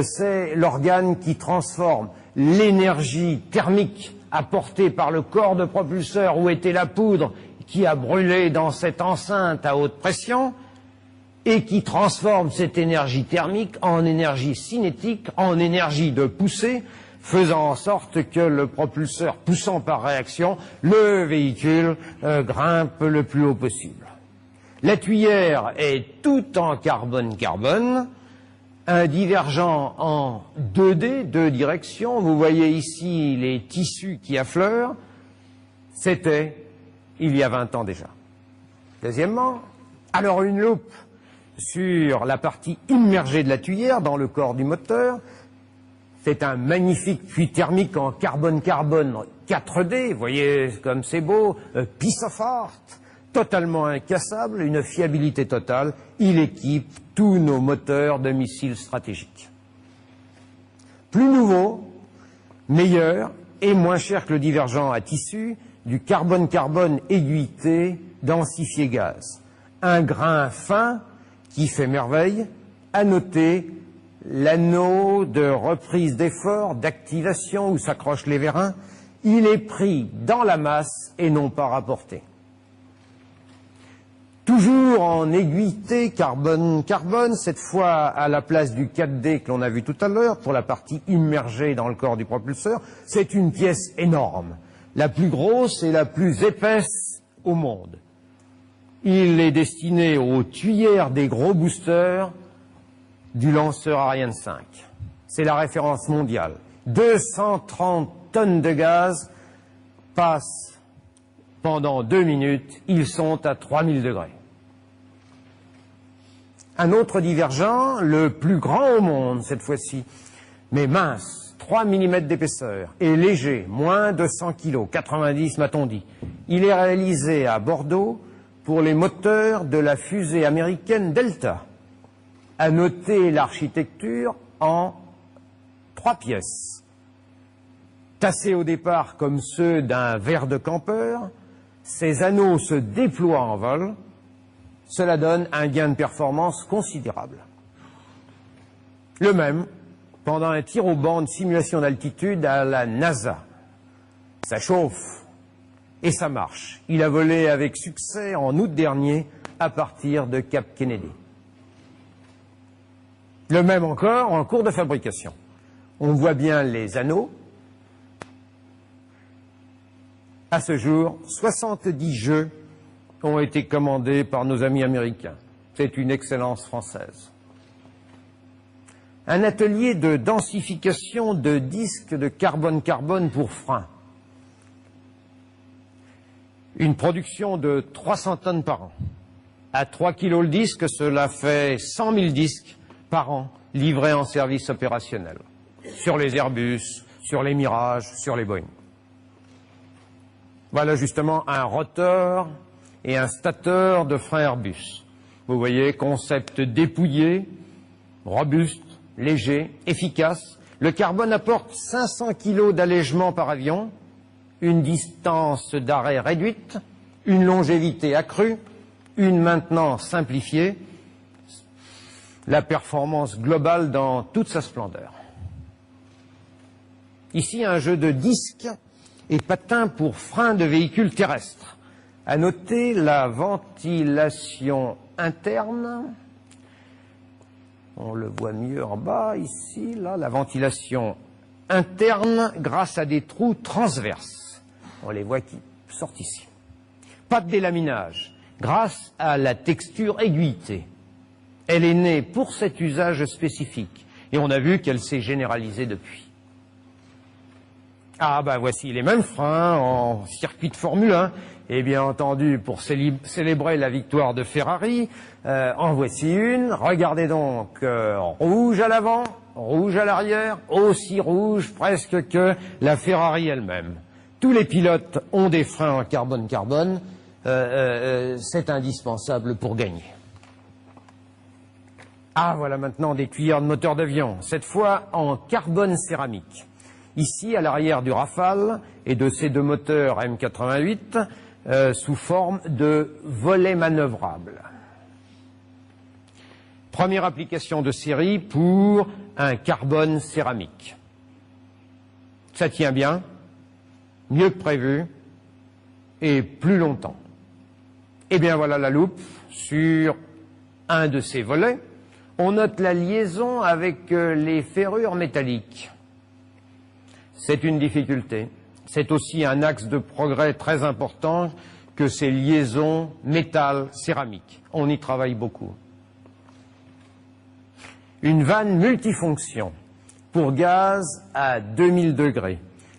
c'est l'organe qui transforme l'énergie thermique apportée par le corps de propulseur où était la poudre qui a brûlé dans cette enceinte à haute pression et qui transforme cette énergie thermique en énergie cinétique, en énergie de poussée, faisant en sorte que le propulseur, poussant par réaction, le véhicule grimpe le plus haut possible. La tuyère est tout en carbone-carbone, un divergent en 2D, 2 directions. Vous voyez ici les tissus qui affleurent. C'était il y a 20 ans déjà. Deuxièmement, alors une loupe sur la partie immergée de la tuyère dans le corps du moteur. C'est un magnifique puits thermique en carbone-carbone 4D, vous voyez comme c'est beau, piece of art, totalement incassable, une fiabilité totale. Il équipe tous nos moteurs de missiles stratégiques. Plus nouveau, meilleur et moins cher que le divergent à tissu, du carbone-carbone aiguilleté densifié gaz. Un grain fin qui fait merveille, à noter l'anneau de reprise d'effort, d'activation où s'accrochent les vérins, il est pris dans la masse et non pas rapporté. Toujours en aiguïté carbone-carbone, cette fois à la place du 4D que l'on a vu tout à l'heure, pour la partie immergée dans le corps du propulseur. C'est une pièce énorme, la plus grosse et la plus épaisse au monde. Il est destiné aux tuyères des gros boosters du lanceur Ariane 5. C'est la référence mondiale. 230 tonnes de gaz passent pendant 2 minutes, ils sont à 3000 degrés. Un autre divergent, le plus grand au monde cette fois-ci, mais mince, 3 mm d'épaisseur, et léger, moins de 100 kg, 90 m'a-t-on dit. Il est réalisé à Bordeaux pour les moteurs de la fusée américaine Delta. À noter l'architecture en 3 pièces. Tassés au départ comme ceux d'un ver de campeur, ces anneaux se déploient en vol, cela donne un gain de performance considérable. Le même pendant un tir au banc de simulation d'altitude à la NASA. Ça chauffe et ça marche. Il a volé avec succès en août dernier à partir de Cap Kennedy. Le même encore en cours de fabrication. On voit bien les anneaux. À ce jour, 70 jeux ont été commandés par nos amis américains. C'est une excellence française. Un atelier de densification de disques de carbone-carbone pour frein. Une production de 300 tonnes par an. À 3 kg le disque, cela fait 100 000 disques par an livrés en service opérationnel. Sur les Airbus, sur les Mirage, sur les Boeing. Voilà justement un rotor et un stateur de frein Airbus. Vous voyez, concept dépouillé, robuste, léger, efficace. Le carbone apporte 500 kg d'allègement par avion, une distance d'arrêt réduite, une longévité accrue, une maintenance simplifiée, la performance globale dans toute sa splendeur. Ici, un jeu de disques et patins pour frein de véhicules terrestres. À noter la ventilation interne. On le voit mieux en bas, ici, là, la ventilation interne grâce à des trous transverses. On les voit qui sortent ici. Pas de délaminage, grâce à la texture aiguïtée. Elle est née pour cet usage spécifique. Et on a vu qu'elle s'est généralisée depuis. Ah ben voici les mêmes freins en circuit de Formule 1. Et bien entendu, pour célébrer la victoire de Ferrari, en voici une. Regardez donc, rouge à l'avant, rouge à l'arrière, aussi rouge presque que la Ferrari elle-même. Tous les pilotes ont des freins en carbone-carbone. C'est indispensable pour gagner. Ah, voilà maintenant des tuyères de moteur d'avion, cette fois en carbone céramique. Ici, à l'arrière du Rafale et de ces deux moteurs M88, sous forme de volets manœuvrables. Première application de série pour un carbone céramique. Ça tient bien, mieux que prévu, et plus longtemps. Et bien voilà la loupe sur un de ces volets. On note la liaison avec les ferrures métalliques. C'est une difficulté. C'est aussi un axe de progrès très important que ces liaisons métal-céramique. On y travaille beaucoup. Une vanne multifonction pour gaz à 2000 degrés.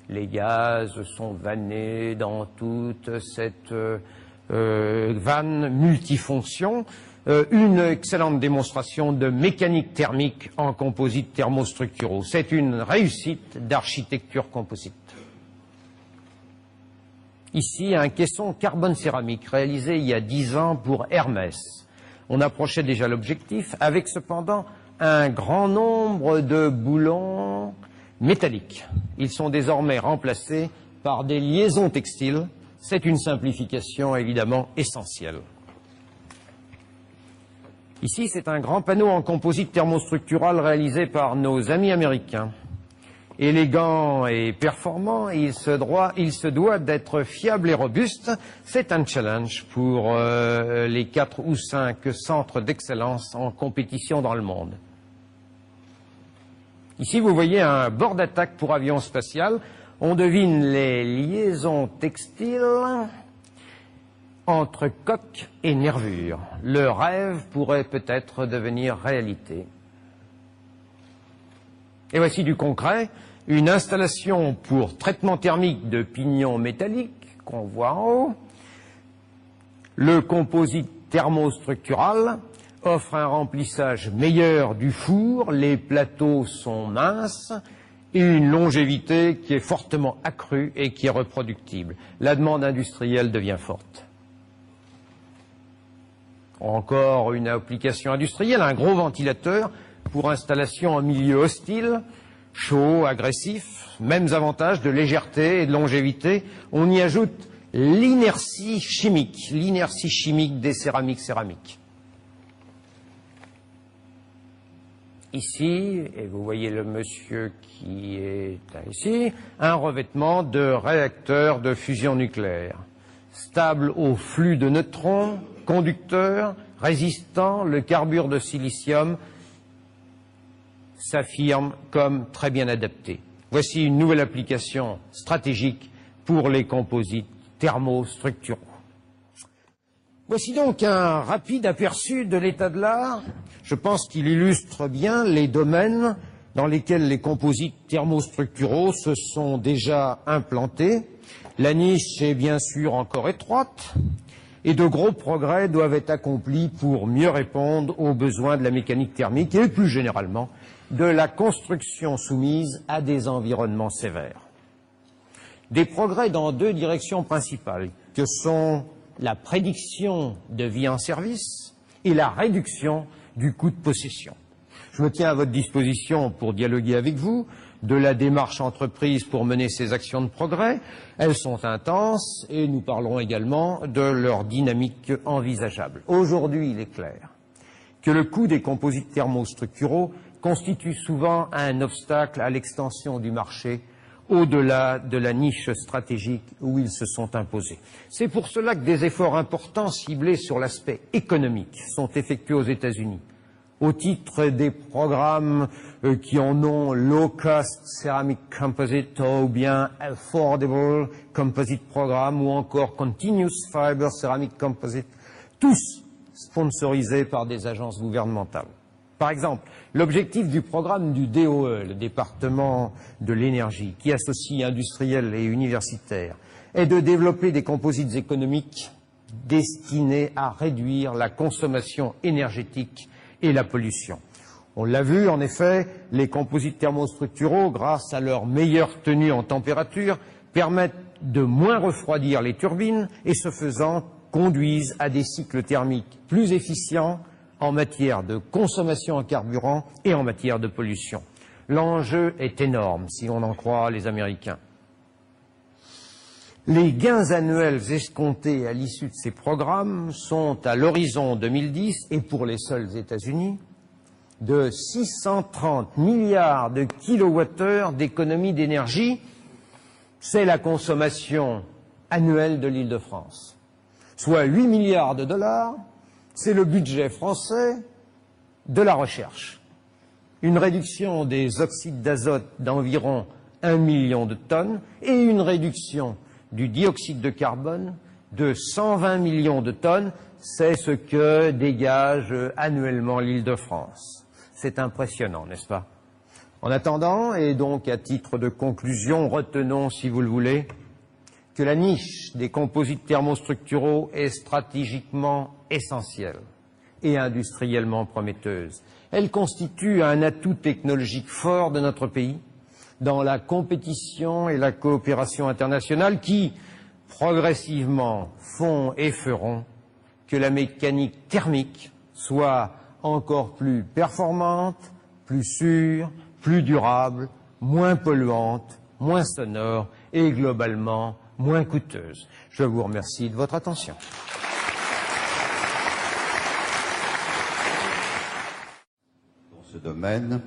Les gaz sont vannés dans toute cette vanne multifonction. Une excellente démonstration de mécanique thermique en composites thermostructuraux. C'est une réussite d'architecture composite. Ici, un caisson carbone-céramique réalisé il y a 10 ans pour Hermès. On approchait déjà l'objectif avec cependant un grand nombre de boulons métalliques. Ils sont désormais remplacés par des liaisons textiles. C'est une simplification évidemment essentielle. Ici, c'est un grand panneau en composite thermostructural réalisé par nos amis américains. Élégant et performant, il se doit d'être fiable et robuste. C'est un challenge pour les 4 ou 5 centres d'excellence en compétition dans le monde. Ici, vous voyez un bord d'attaque pour avion spatial. On devine les liaisons textiles entre coque et nervure. Le rêve pourrait peut-être devenir réalité. Et voici du concret, une installation pour traitement thermique de pignons métalliques qu'on voit en haut. Le composite thermostructural offre un remplissage meilleur du four, les plateaux sont minces et une longévité qui est fortement accrue et qui est reproductible. La demande industrielle devient forte. Encore une application industrielle, un gros ventilateur pour installation en milieu hostile, chaud, agressif, mêmes avantages de légèreté et de longévité. On y ajoute l'inertie chimique des céramiques. Ici, et vous voyez le monsieur qui est ici, un revêtement de réacteur de fusion nucléaire. Stable au flux de neutrons, conducteur, résistant, le carbure de silicium s'affirme comme très bien adapté. Voici une nouvelle application stratégique pour les composites thermostructuraux. Voici donc un rapide aperçu de l'état de l'art. Je pense qu'il illustre bien les domaines dans lesquels les composites thermostructuraux se sont déjà implantés. La niche est bien sûr encore étroite et de gros progrès doivent être accomplis pour mieux répondre aux besoins de la mécanique thermique et plus généralement de la construction soumise à des environnements sévères. Des progrès dans 2 directions principales que sont la prédiction de vie en service et la réduction du coût de possession. Je me tiens à votre disposition pour dialoguer avec vous de la démarche entreprise pour mener ces actions de progrès. Elles sont intenses et nous parlerons également de leur dynamique envisageable. Aujourd'hui, il est clair que le coût des composites thermostructuraux constitue souvent un obstacle à l'extension du marché au-delà de la niche stratégique où ils se sont imposés. C'est pour cela que des efforts importants ciblés sur l'aspect économique sont effectués aux États-Unis, au titre des programmes qui en ont Low Cost Ceramic Composite ou bien Affordable Composite Programme ou encore Continuous Fiber Ceramic Composite, tous sponsorisés par des agences gouvernementales. Par exemple, l'objectif du programme du DOE, le département de l'énergie, qui associe industriels et universitaires, est de développer des composites économiques destinés à réduire la consommation énergétique et la pollution. On l'a vu, en effet, les composites thermostructuraux, grâce à leur meilleure tenue en température, permettent de moins refroidir les turbines et, ce faisant, conduisent à des cycles thermiques plus efficients en matière de consommation en carburant et en matière de pollution. L'enjeu est énorme, si on en croit les Américains. Les gains annuels escomptés à l'issue de ces programmes sont à l'horizon 2010, et pour les seuls États-Unis, de 630 milliards de kilowattheures d'économie d'énergie. C'est la consommation annuelle de l'Île-de-France, soit 8 milliards de dollars. C'est le budget français de la recherche. Une réduction des oxydes d'azote d'environ 1 million de tonnes et une réduction du dioxyde de carbone de 120 millions de tonnes, c'est ce que dégage annuellement l'Île-de-France. C'est impressionnant, n'est-ce pas? En attendant, et donc à titre de conclusion, retenons, si vous le voulez, que la niche des composites thermostructuraux est stratégiquement essentielle et industriellement prometteuse. Elle constitue un atout technologique fort de notre pays dans la compétition et la coopération internationale qui, progressivement, font et feront que la mécanique thermique soit encore plus performante, plus sûre, plus durable, moins polluante, moins sonore et globalement moins coûteuse. Je vous remercie de votre attention.
Dans ce domaine,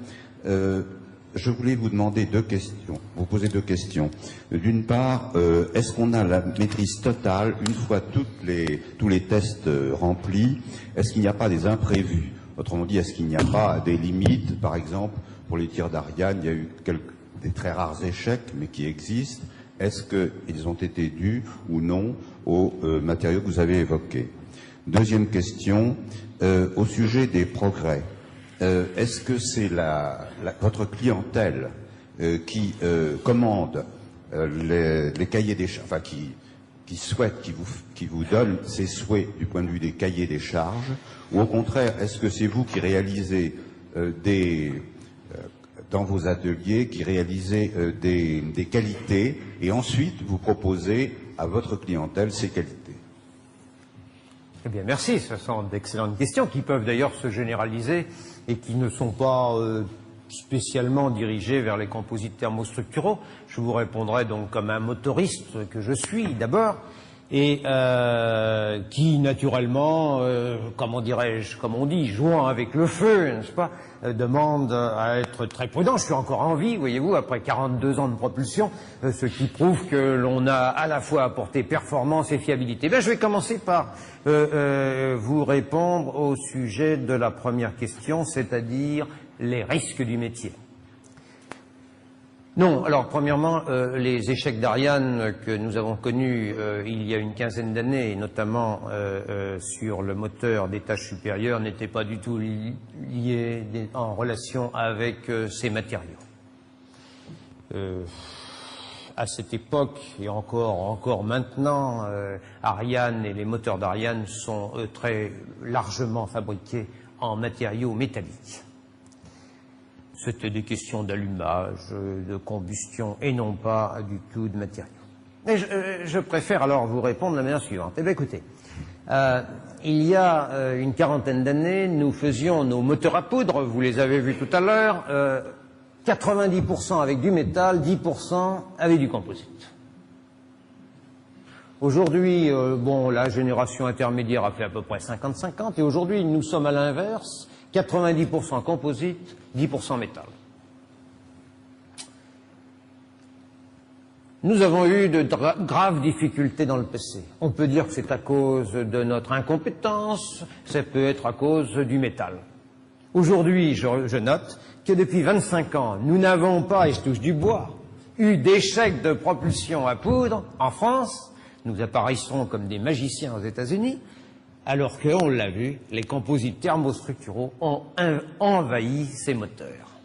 Je voulais vous demander deux questions, vous poser deux questions. D'une part, est-ce qu'on a la maîtrise totale une fois tous les tests remplis? Est-ce qu'il n'y a pas des imprévus? Autrement dit, est-ce qu'il n'y a pas des limites? Par exemple, pour les tirs d'Ariane, il y a eu des très rares échecs, mais qui existent. Est-ce qu'ils ont été dus ou non aux matériaux que vous avez évoqués? Deuxième question, au sujet des progrès. Est-ce que c'est votre clientèle qui commande les cahiers des charges, enfin qui souhaite, qui vous donne ses souhaits du point de vue des cahiers des charges, ou au contraire, est-ce que c'est vous qui réalisez dans vos ateliers, qui réalisez des qualités, et ensuite vous proposez à votre clientèle ces qualités?
Eh bien, merci. Ce sont d'excellentes questions qui peuvent d'ailleurs se généraliser et qui ne sont pas spécialement dirigées vers les composites thermostructuraux. Je vous répondrai donc comme un motoriste que je suis d'abord et qui naturellement, comment dirais-je, comme on dit, jouant avec le feu, n'est-ce pas, demande à être très prudent. Je suis encore en vie, voyez-vous, après 42 ans de propulsion, ce qui prouve que l'on a à la fois apporté performance et fiabilité. Ben, je vais commencer par vous répondre au sujet de la première question, c'est-à-dire les risques du métier. Non, alors premièrement, les échecs d'Ariane que nous avons connus il y a une quinzaine d'années, notamment sur le moteur d'étage supérieur, n'étaient pas du tout liés en relation avec ces matériaux. À cette époque, et encore maintenant, Ariane et les moteurs d'Ariane sont très largement fabriqués en matériaux métalliques. C'était des questions d'allumage, de combustion, et non pas du tout de matériaux. Mais je préfère alors vous répondre de la manière suivante. Eh bien, écoutez, il y a une quarantaine d'années, nous faisions nos moteurs à poudre, vous les avez vus tout à l'heure, 90% avec du métal, 10% avec du composite. Aujourd'hui, bon, la génération intermédiaire a fait à peu près 50-50, et aujourd'hui, nous sommes à l'inverse, 90% composite, 10% métal. Nous avons eu de graves difficultés dans le PC. On peut dire que c'est à cause de notre incompétence, ça peut être à cause du métal. Aujourd'hui, je note que depuis 25 ans, nous n'avons pas, et je touche du bois, eu d'échec de propulsion à poudre en France. Nous apparaîtrons comme des magiciens aux États-Unis, alors que, on l'a vu, les composites thermostructuraux ont envahi ces moteurs.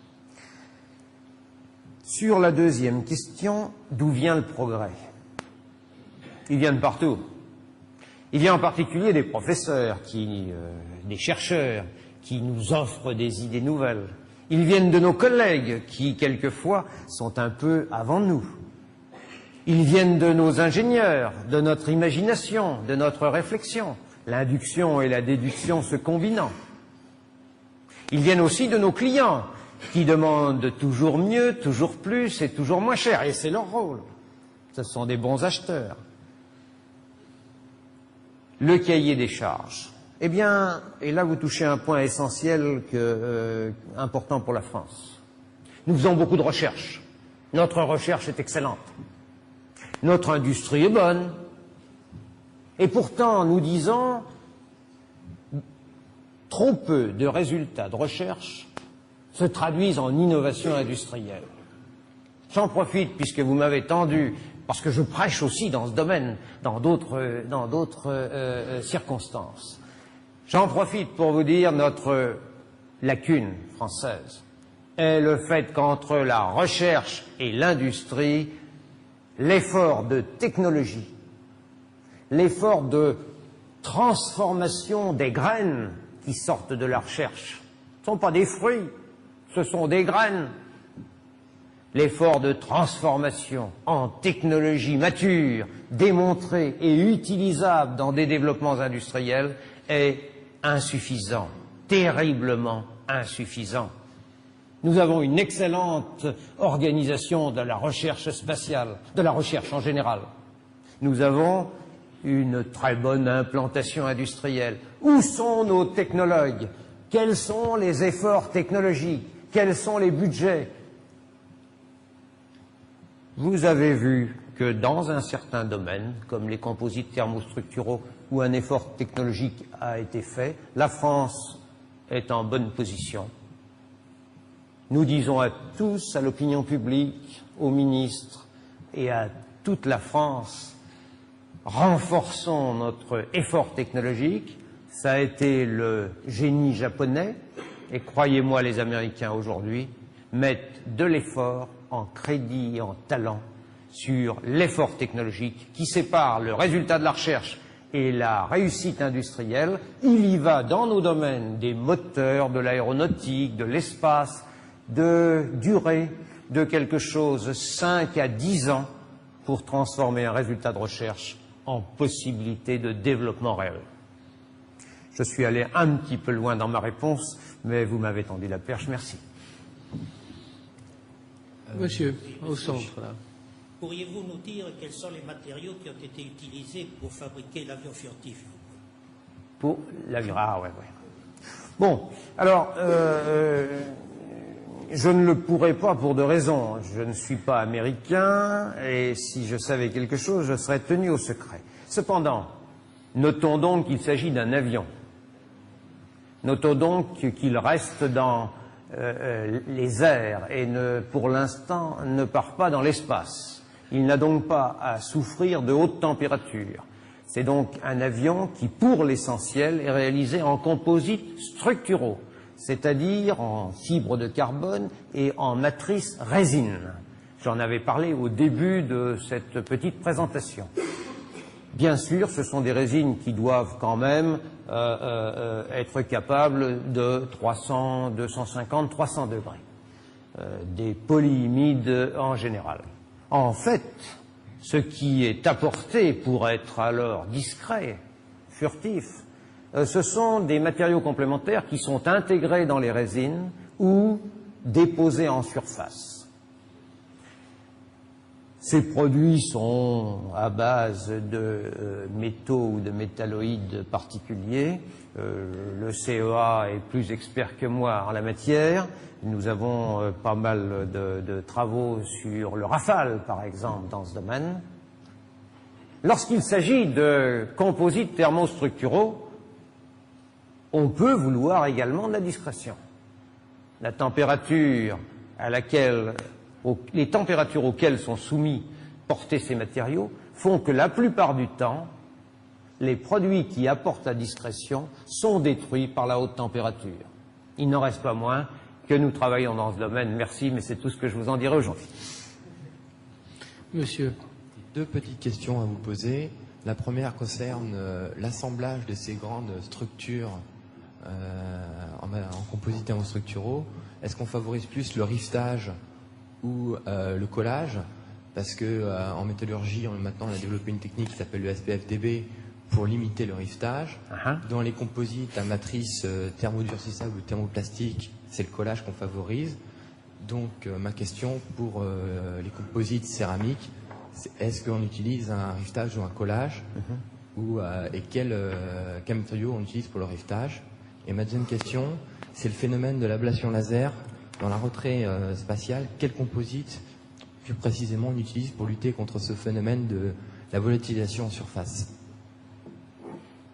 Sur la deuxième question, d'où vient le progrès? Il vient de partout. Il vient en particulier des professeurs, des chercheurs, qui nous offrent des idées nouvelles. Ils viennent de nos collègues, qui, quelquefois, sont un peu avant nous. Ils viennent de nos ingénieurs, de notre imagination, de notre réflexion, l'induction et la déduction se combinant. Ils viennent aussi de nos clients, qui demandent toujours mieux, toujours plus et toujours moins cher, et c'est leur rôle. Ce sont des bons acheteurs. Le cahier des charges. Eh bien, et là vous touchez un point essentiel important pour la France. Nous faisons beaucoup de recherche. Notre recherche est excellente. Notre industrie est bonne. Et pourtant, nous disons, trop peu de résultats de recherche se traduisent en innovation industrielle. J'en profite, puisque vous m'avez tendu, parce que je prêche aussi dans ce domaine, dans d'autres circonstances. J'en profite pour vous dire notre lacune française est le fait qu'entre la recherche et l'industrie, l'effort de technologie, l'effort de transformation des graines qui sortent de la recherche, ce ne sont pas des fruits, ce sont des graines. L'effort de transformation en technologie mature, démontrée et utilisable dans des développements industriels est insuffisant, terriblement insuffisant. Nous avons une excellente organisation de la recherche spatiale, de la recherche en général. Nous avons une très bonne implantation industrielle. Où sont nos technologues? Quels sont les efforts technologiques? Quels sont les budgets? vous avez vu que dans un certain domaine, comme les composites thermostructuraux, où un effort technologique a été fait, la France est en bonne position. Nous disons à tous, à l'opinion publique, aux ministres et à toute la France, renforçons notre effort technologique. Ça a été le génie japonais, et croyez-moi, les Américains aujourd'hui mettent de l'effort en crédit et en talent sur l'effort technologique qui sépare le résultat de la recherche et la réussite industrielle. Il y va dans nos domaines des moteurs, de l'aéronautique, de l'espace, de durée de quelque chose 5 à 10 ans pour transformer un résultat de recherche en possibilité de développement réel. Je suis allé un petit peu loin dans ma réponse, mais vous m'avez tendu la perche, merci.
Monsieur, au centre, là.
Pourriez-vous nous dire quels sont les matériaux qui ont été utilisés pour fabriquer l'avion furtif?
Pour l'avion, ah ouais. Bon, alors, je ne le pourrais pas pour deux raisons. Je ne suis pas américain, et si je savais quelque chose, je serais tenu au secret. Cependant, notons donc qu'il s'agit d'un avion. Notons donc qu'il reste dans les airs et pour l'instant ne part pas dans l'espace. Il n'a donc pas à souffrir de hautes températures. C'est donc un avion qui, pour l'essentiel, est réalisé en composites structuraux, c'est-à-dire en fibres de carbone et en matrice résine. J'en avais parlé au début de cette petite présentation. Bien sûr, ce sont des résines qui doivent quand même être capables de 300, 250, 300 degrés. Des polyimides en général. En fait, ce qui est apporté pour être alors discret, furtif, ce sont des matériaux complémentaires qui sont intégrés dans les résines ou déposés en surface. Ces produits sont à base de métaux ou de métalloïdes particuliers. Le CEA est plus expert que moi en la matière. Nous avons pas mal de travaux sur le Rafale, par exemple, dans ce domaine. Lorsqu'il s'agit de composites thermostructuraux, on peut vouloir également de la discrétion. La température à laquelle les températures auxquelles sont soumis, portés ces matériaux, font que la plupart du temps, les produits qui apportent la discrétion sont détruits par la haute température. Il n'en reste pas moins que nous travaillons dans ce domaine. Merci, mais c'est tout ce que je vous en dirai aujourd'hui.
Monsieur.
Deux petites questions à vous poser. La première concerne l'assemblage de ces grandes structures en composites thermostructuraux. Est-ce qu'on favorise plus le riftage ou le collage? Parce que en métallurgie, maintenant on a développé une technique qui s'appelle le SPFDB pour limiter le riftage. Dans les composites à matrice thermodurcissable ou thermoplastique, c'est le collage qu'on favorise. Donc ma question pour les composites céramiques, est-ce qu'on utilise un riftage ou un collage et quel matériau on utilise pour le riftage? Et ma deuxième question, c'est le phénomène de l'ablation laser dans la retrait spatiale. Quel composite plus précisément on utilise pour lutter contre ce phénomène de la volatilisation en surface?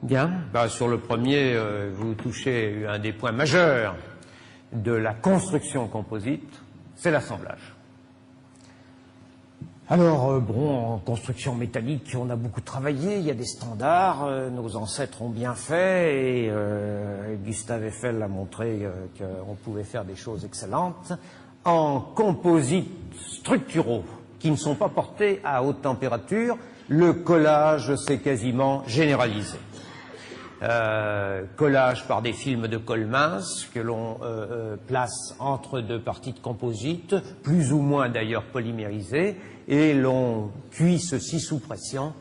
Bien. Sur le premier, vous touchez un des points majeurs de la construction composite, c'est l'assemblage. Alors, en construction métallique, on a beaucoup travaillé, il y a des standards, nos ancêtres ont bien fait, et Gustave Eiffel a montré qu'on pouvait faire des choses excellentes. En composites structuraux, qui ne sont pas portés à haute température, le collage s'est quasiment généralisé. Collage par des films de colle mince que l'on place entre deux parties de composite, plus ou moins d'ailleurs polymérisées, et l'on cuit ceci sous pression.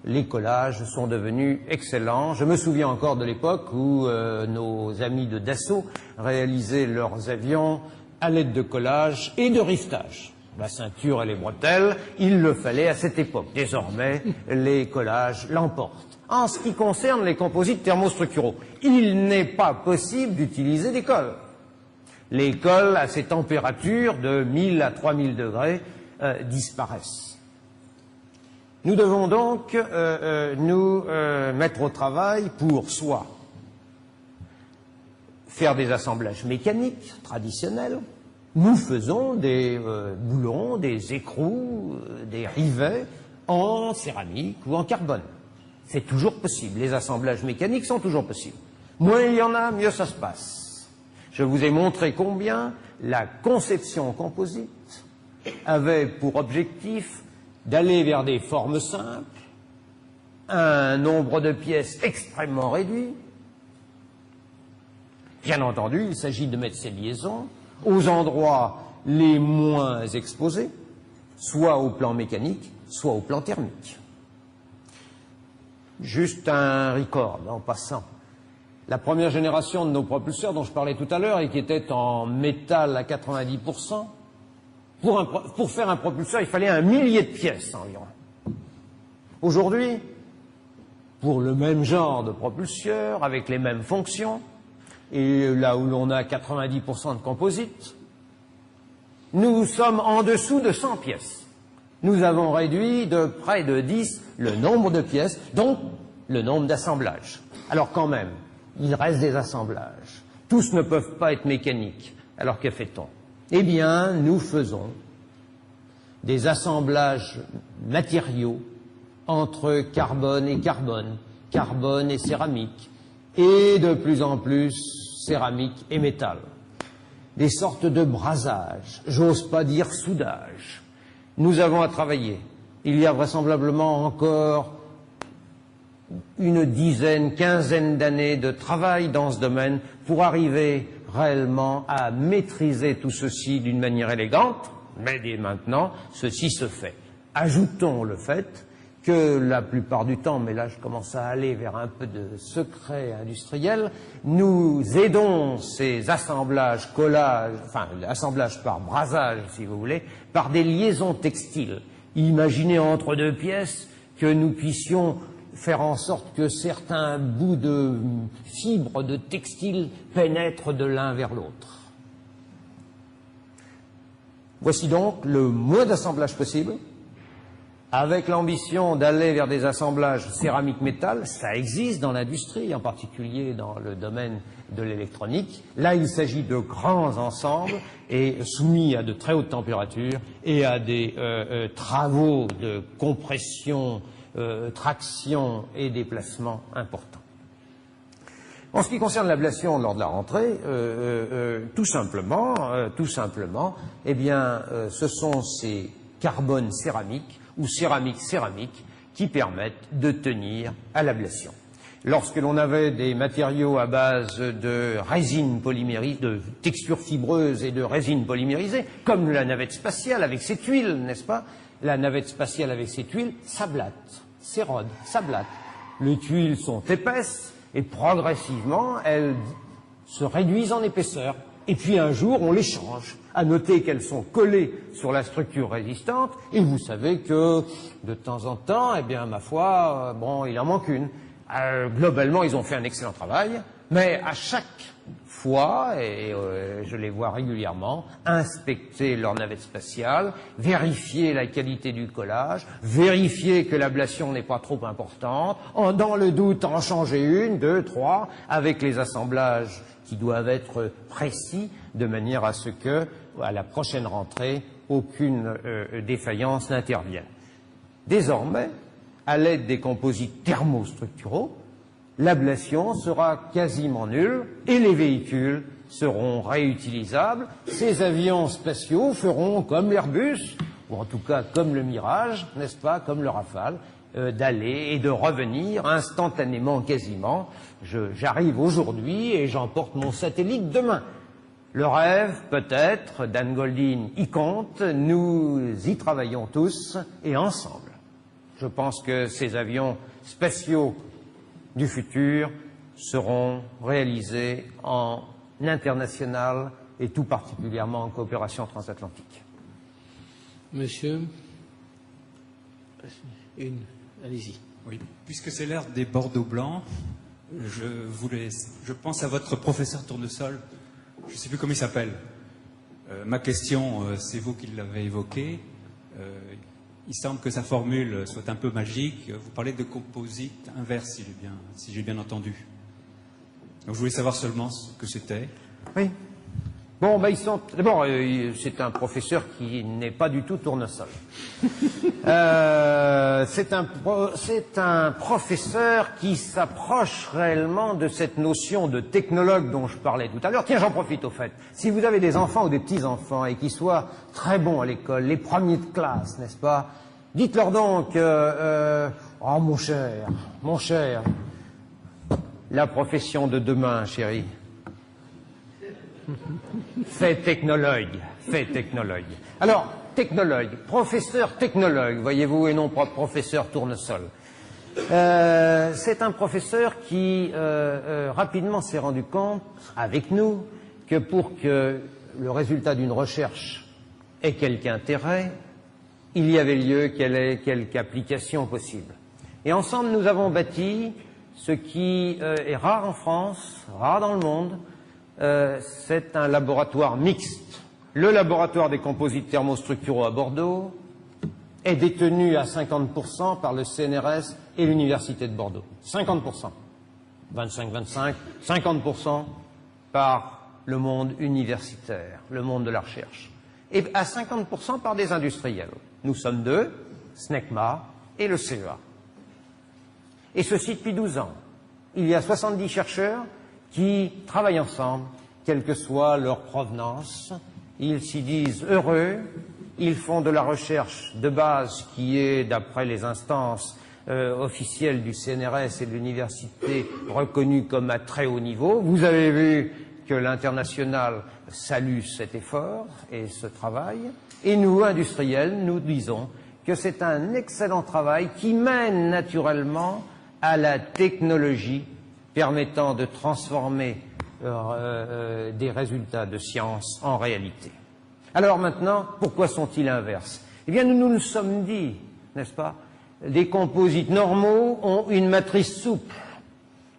Les collages sont devenus excellents. Je me souviens encore de l'époque où nos amis de Dassault réalisaient leurs avions à l'aide de collage et de riftage. La ceinture et les bretelles, il le fallait à cette époque. Désormais, les collages l'emportent. En ce qui concerne les composites thermostructuraux, il n'est pas possible d'utiliser des colles. Les colles à ces températures de 1000 à 3000 degrés disparaissent. Nous devons donc nous mettre au travail pour soit faire des assemblages mécaniques traditionnels. Nous faisons des boulons, des écrous, des rivets en céramique ou en carbone. C'est toujours possible. Les assemblages mécaniques sont toujours possibles. Moins il y en a, mieux ça se passe. Je vous ai montré combien la conception composite avait pour objectif d'aller vers des formes simples, un nombre de pièces extrêmement réduit. Bien entendu, il s'agit de mettre ces liaisons aux endroits les moins exposés, soit au plan mécanique, soit au plan thermique. Juste un record en passant. La première génération de nos propulseurs dont je parlais tout à l'heure et qui était en métal à 90%, pour faire un propulseur, il fallait 1 millier de pièces environ. Aujourd'hui, pour le même genre de propulseur, avec les mêmes fonctions, et là où l'on a 90% de composite, nous sommes en dessous de 100 pièces. Nous avons réduit de près de 10 le nombre de pièces, donc le nombre d'assemblages. Alors quand même, il reste des assemblages. Tous ne peuvent pas être mécaniques. Alors que fait-on? Eh bien, nous faisons des assemblages matériaux entre carbone et carbone, carbone et céramique, et de plus en plus céramique et métal. Des sortes de brasage, j'ose pas dire soudage. Nous avons à travailler. Il y a vraisemblablement encore une dizaine, quinzaine d'années de travail dans ce domaine pour arriver réellement à maîtriser tout ceci d'une manière élégante, mais dès maintenant, ceci se fait. Ajoutons le fait que la plupart du temps, mais là je commence à aller vers un peu de secret industriel, nous aidons ces assemblages, collages, enfin assemblages par brasage si vous voulez, par des liaisons textiles. Imaginez entre deux pièces que nous puissions faire en sorte que certains bouts de fibres de textile pénètrent de l'un vers l'autre. Voici donc le moins d'assemblage possible, avec l'ambition d'aller vers des assemblages céramique-métal. Ça existe dans l'industrie, en particulier dans le domaine de l'électronique. Là, il s'agit de grands ensembles et soumis à de très hautes températures et à des travaux de compression, traction et déplacement importants. En ce qui concerne l'ablation lors de la rentrée, tout simplement, eh bien, ce sont ces carbones céramiques ou céramique-céramique qui permettent de tenir à l'ablation. Lorsque l'on avait des matériaux à base de résine polymérisée, de texture fibreuse et de résine polymérisée, comme la navette spatiale avec ses tuiles, n'est-ce pas? La navette spatiale avec ses tuiles s'ablate, s'érode, s'ablate. Les tuiles sont épaisses et progressivement elles se réduisent en épaisseur. Et puis un jour, on les change. À noter qu'elles sont collées sur la structure résistante, et vous savez que, de temps en temps, eh bien, ma foi, bon, il en manque une. Globalement, ils ont fait un excellent travail, mais à chaque fois, et je les vois régulièrement, inspecter leur navette spatiale, vérifier la qualité du collage, vérifier que l'ablation n'est pas trop importante, dans le doute, en changer une, deux, trois, avec les assemblages qui doivent être précis, de manière à ce que, à la prochaine rentrée, aucune défaillance n'intervienne. Désormais, à l'aide des composites thermostructuraux, l'ablation sera quasiment nulle et les véhicules seront réutilisables. Ces avions spatiaux feront comme l'Airbus, ou en tout cas comme le Mirage, n'est-ce pas, comme le Rafale, d'aller et de revenir instantanément quasiment. J'arrive aujourd'hui et j'emporte mon satellite demain. Le rêve, peut-être, d'Anne Goldin y compte, nous y travaillons tous et ensemble. Je pense que ces avions spatiaux du futur seront réalisés en international et tout particulièrement en coopération transatlantique.
Monsieur, allez-y.
Oui, puisque c'est l'ère des Bordeaux blancs, je pense à votre professeur Tournesol, je ne sais plus comment il s'appelle. Ma question, c'est vous qui l'avez évoqué. Il semble que sa formule soit un peu magique. Vous parlez de composite inverse, si j'ai bien entendu. Donc, je voulais savoir seulement ce que c'était.
Oui. Bon, ben d'abord, c'est un professeur qui n'est pas du tout tournesol. C'est un professeur qui s'approche réellement de cette notion de technologue dont je parlais tout à l'heure. Tiens, j'en profite au fait. Si vous avez des enfants ou des petits-enfants et qui soient très bons à l'école, les premiers de classe, n'est-ce pas? Dites-leur donc, oh mon cher, la profession de demain, chérie. Fait technologue. Alors, technologue, professeur technologue, voyez-vous, et non pas professeur tournesol. C'est un professeur qui rapidement s'est rendu compte, avec nous, que pour que le résultat d'une recherche ait quelque intérêt, il y avait lieu qu'elle ait quelque application possible. Et ensemble, nous avons bâti ce qui est rare en France, rare dans le monde. C'est un laboratoire mixte. Le laboratoire des composites thermostructuraux à Bordeaux est détenu à 50% par le CNRS et l'Université de Bordeaux. 50%. 25-25, 50% par le monde universitaire, le monde de la recherche. Et à 50% par des industriels. Nous sommes deux, SNECMA et le CEA. Et ceci depuis 12 ans. Il y a 70 chercheurs qui travaillent ensemble, quelle que soit leur provenance. Ils s'y disent heureux, ils font de la recherche de base qui est, d'après les instances officielles du CNRS et de l'université, reconnue comme à très haut niveau. Vous avez vu que l'international salue cet effort et ce travail. Et nous, industriels, nous disons que c'est un excellent travail qui mène naturellement à la technologie permettant de transformer des résultats de science en réalité. Alors maintenant, pourquoi sont-ils inverses? Eh bien, nous le sommes dit, n'est-ce pas? Les composites normaux ont une matrice souple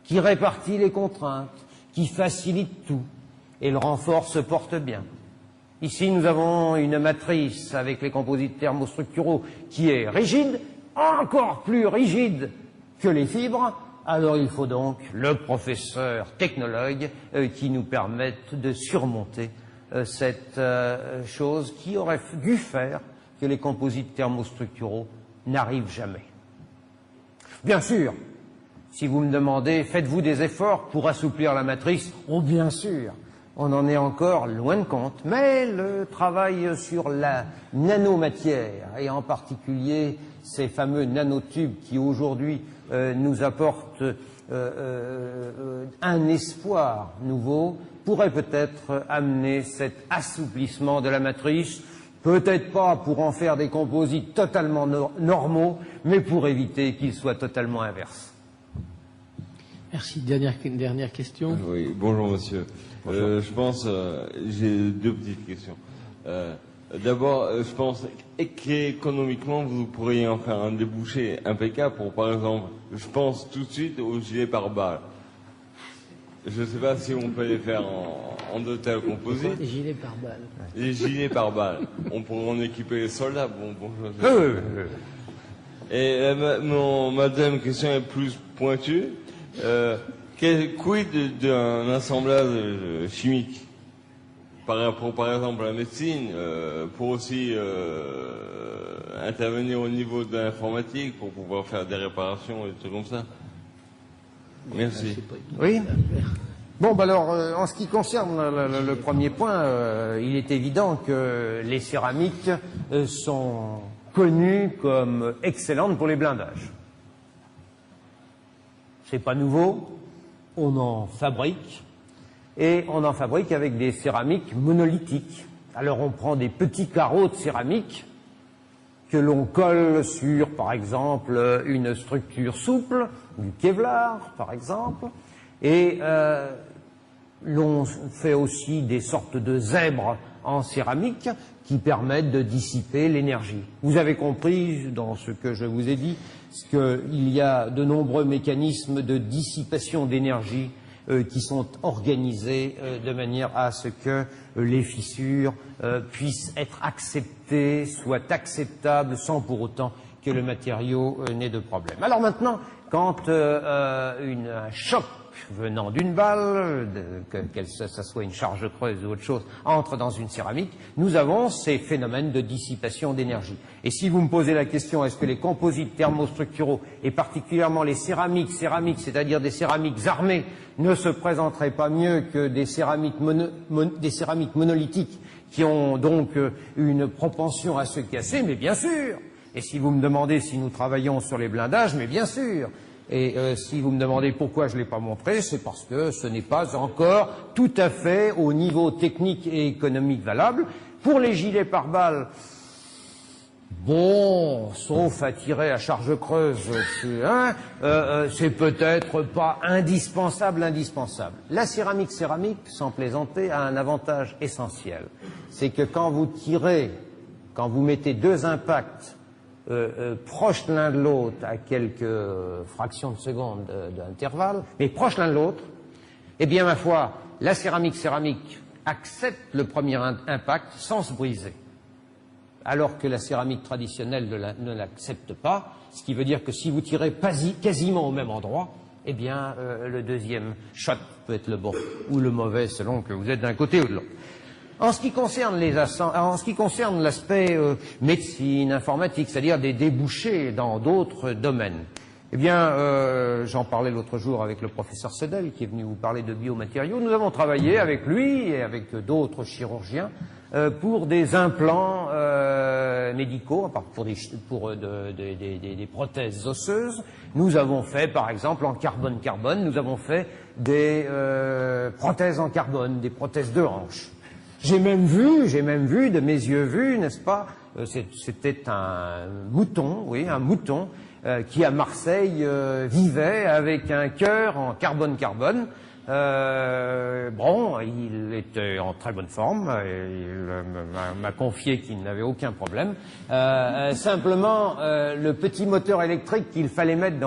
qui répartit les contraintes, qui facilite tout, et le renfort se porte bien. Ici, nous avons une matrice avec les composites thermostructuraux qui est rigide, encore plus rigide que les fibres. Alors il faut donc le professeur technologue qui nous permette de surmonter cette chose qui aurait dû faire que les composites thermostructuraux n'arrivent jamais. Bien sûr, si vous me demandez, faites-vous des efforts pour assouplir la matrice? Oh bien sûr, on en est encore loin de compte, mais le travail sur la nanomatière, et en particulier ces fameux nanotubes qui aujourd'hui nous apportent un espoir nouveau, pourrait peut-être amener cet assouplissement de la matrice, peut-être pas pour en faire des composites totalement normaux, mais pour éviter qu'ils soient totalement inverses.
Merci. Dernière question.
Oui, bonjour monsieur.
Bonjour.
Je pense, j'ai deux petites questions. D'abord, je pense qu'économiquement, vous pourriez en faire un débouché impeccable pour, par exemple, je pense tout de suite aux gilets pare-balles. Je ne sais pas si on peut les faire en deux tels composites.
Les gilets pare-balles.
Les gilets pare-balles. On pourrait en équiper les soldats. Et ma deuxième question est plus pointue. Quid d'un assemblage chimique par exemple la médecine, pour aussi intervenir au niveau de l'informatique, pour pouvoir faire des réparations et des trucs comme ça. Merci.
Oui. Bon, bah alors, en ce qui concerne le premier point, il est évident que les céramiques sont connues comme excellentes pour les blindages. C'est pas nouveau, on en fabrique. Et on en fabrique avec des céramiques monolithiques. Alors on prend des petits carreaux de céramique que l'on colle sur, par exemple, une structure souple, du Kevlar, par exemple, et l'on fait aussi des sortes de zèbres en céramique qui permettent de dissiper l'énergie. Vous avez compris, dans ce que je vous ai dit, qu'il y a de nombreux mécanismes de dissipation d'énergie qui sont organisées de manière à ce que les fissures puissent être acceptées, soient acceptables sans pour autant que le matériau n'ait de problème. Alors maintenant, quand un choc venant d'une balle, que ça soit une charge creuse ou autre chose, entre dans une céramique, nous avons ces phénomènes de dissipation d'énergie. Et si vous me posez la question, est-ce que les composites thermostructuraux, et particulièrement les céramiques, c'est-à-dire des céramiques armées, ne se présenteraient pas mieux que des céramiques monolithiques qui ont donc une propension à se casser? Mais bien sûr. Et si vous me demandez si nous travaillons sur les blindages, mais bien sûr. Et si vous me demandez pourquoi je ne l'ai pas montré, c'est parce que ce n'est pas encore tout à fait au niveau technique et économique valable. Pour les gilets pare-balles, bon, sauf à tirer à charge creuse, c'est peut-être pas indispensable. La céramique, sans plaisanter, a un avantage essentiel. C'est que quand vous tirez, quand vous mettez deux impacts proches l'un de l'autre à quelques fractions de seconde d'intervalle, mais proches l'un de l'autre, eh bien, ma foi, la céramique accepte le premier impact sans se briser. Alors que la céramique traditionnelle ne l'accepte pas, ce qui veut dire que si vous tirez quasiment au même endroit, eh bien, le deuxième shot peut être le bon ou le mauvais selon que vous êtes d'un côté ou de l'autre. En ce qui concerne l'aspect médecine, informatique, c'est-à-dire des débouchés dans d'autres domaines, eh bien, j'en parlais l'autre jour avec le professeur Sedel, qui est venu vous parler de biomatériaux. Nous avons travaillé avec lui et avec d'autres chirurgiens pour des implants médicaux, pour des prothèses osseuses. Nous avons fait, par exemple, en carbone-carbone, nous avons fait des prothèses en carbone, des prothèses de hanches. J'ai même vu de mes yeux vus, n'est-ce pas, c'était un mouton, qui à Marseille vivait avec un cœur en carbone-carbone. Bon, il était en très bonne forme, il m'a confié qu'il n'avait aucun problème. Simplement, le petit moteur électrique qu'il fallait mettre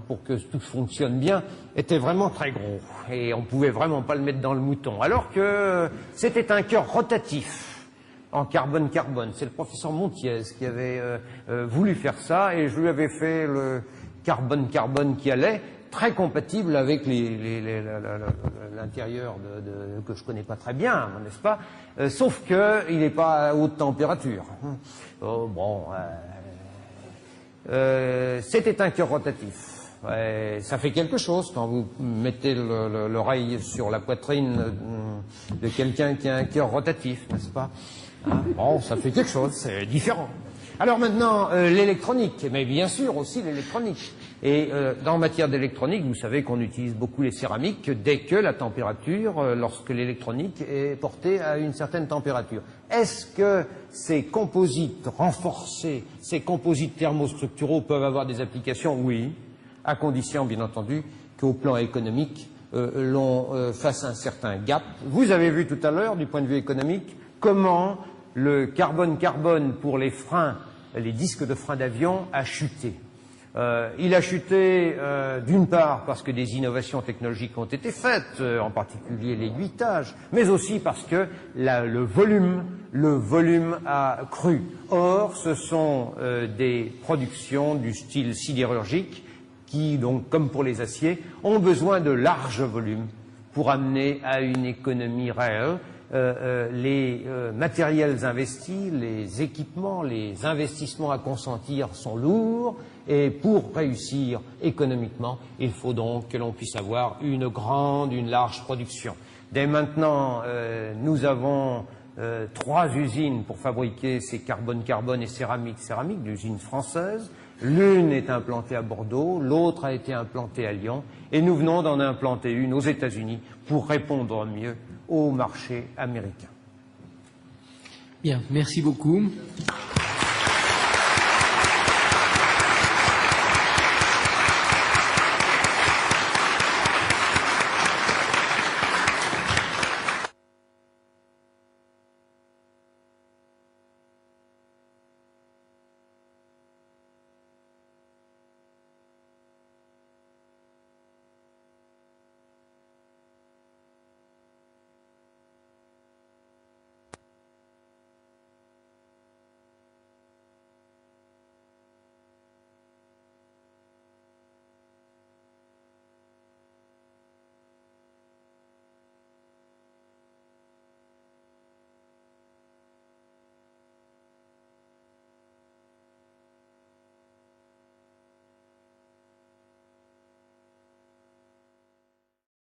pour que tout fonctionne bien, était vraiment très gros. Et on pouvait vraiment pas le mettre dans le mouton. Alors que c'était un cœur rotatif en carbone-carbone. C'est le professeur Montiez qui avait voulu faire ça, et je lui avais fait le carbone-carbone qui allait, très compatible avec l'intérieur que je connais pas très bien, n'est-ce pas, sauf que il n'est pas à haute température. C'était un cœur rotatif. Ça fait quelque chose quand vous mettez l'oreille sur la poitrine de quelqu'un qui a un cœur rotatif, n'est-ce pas? Bon, ça fait quelque chose, c'est différent. Alors maintenant, l'électronique, mais bien sûr aussi l'électronique. Et en matière d'électronique, vous savez qu'on utilise beaucoup les céramiques dès que la température, lorsque l'électronique est portée à une certaine température. Est-ce que ces composites renforcés, ces composites thermostructuraux peuvent avoir des applications? Oui, à condition, bien entendu, qu'au plan économique, l'on fasse un certain gap. Vous avez vu tout à l'heure, du point de vue économique, comment le carbone-carbone pour les freins, les disques de frein d'avion, a chuté. Il a chuté d'une part parce que des innovations technologiques ont été faites, en particulier l'aiguilletage, mais aussi parce que le volume a cru. Or, ce sont des productions du style sidérurgique qui, donc, comme pour les aciers, ont besoin de larges volumes pour amener à une économie réelle. Les matériels investis, les équipements, les investissements à consentir sont lourds, et pour réussir économiquement, il faut donc que l'on puisse avoir une large production. Dès maintenant, nous avons 3 usines pour fabriquer ces carbone-carbone et céramique, d'usines françaises. L'une est implantée à Bordeaux, l'autre a été implantée à Lyon, et nous venons d'en implanter une aux États-Unis pour répondre mieux au marché américain.
Bien, merci beaucoup.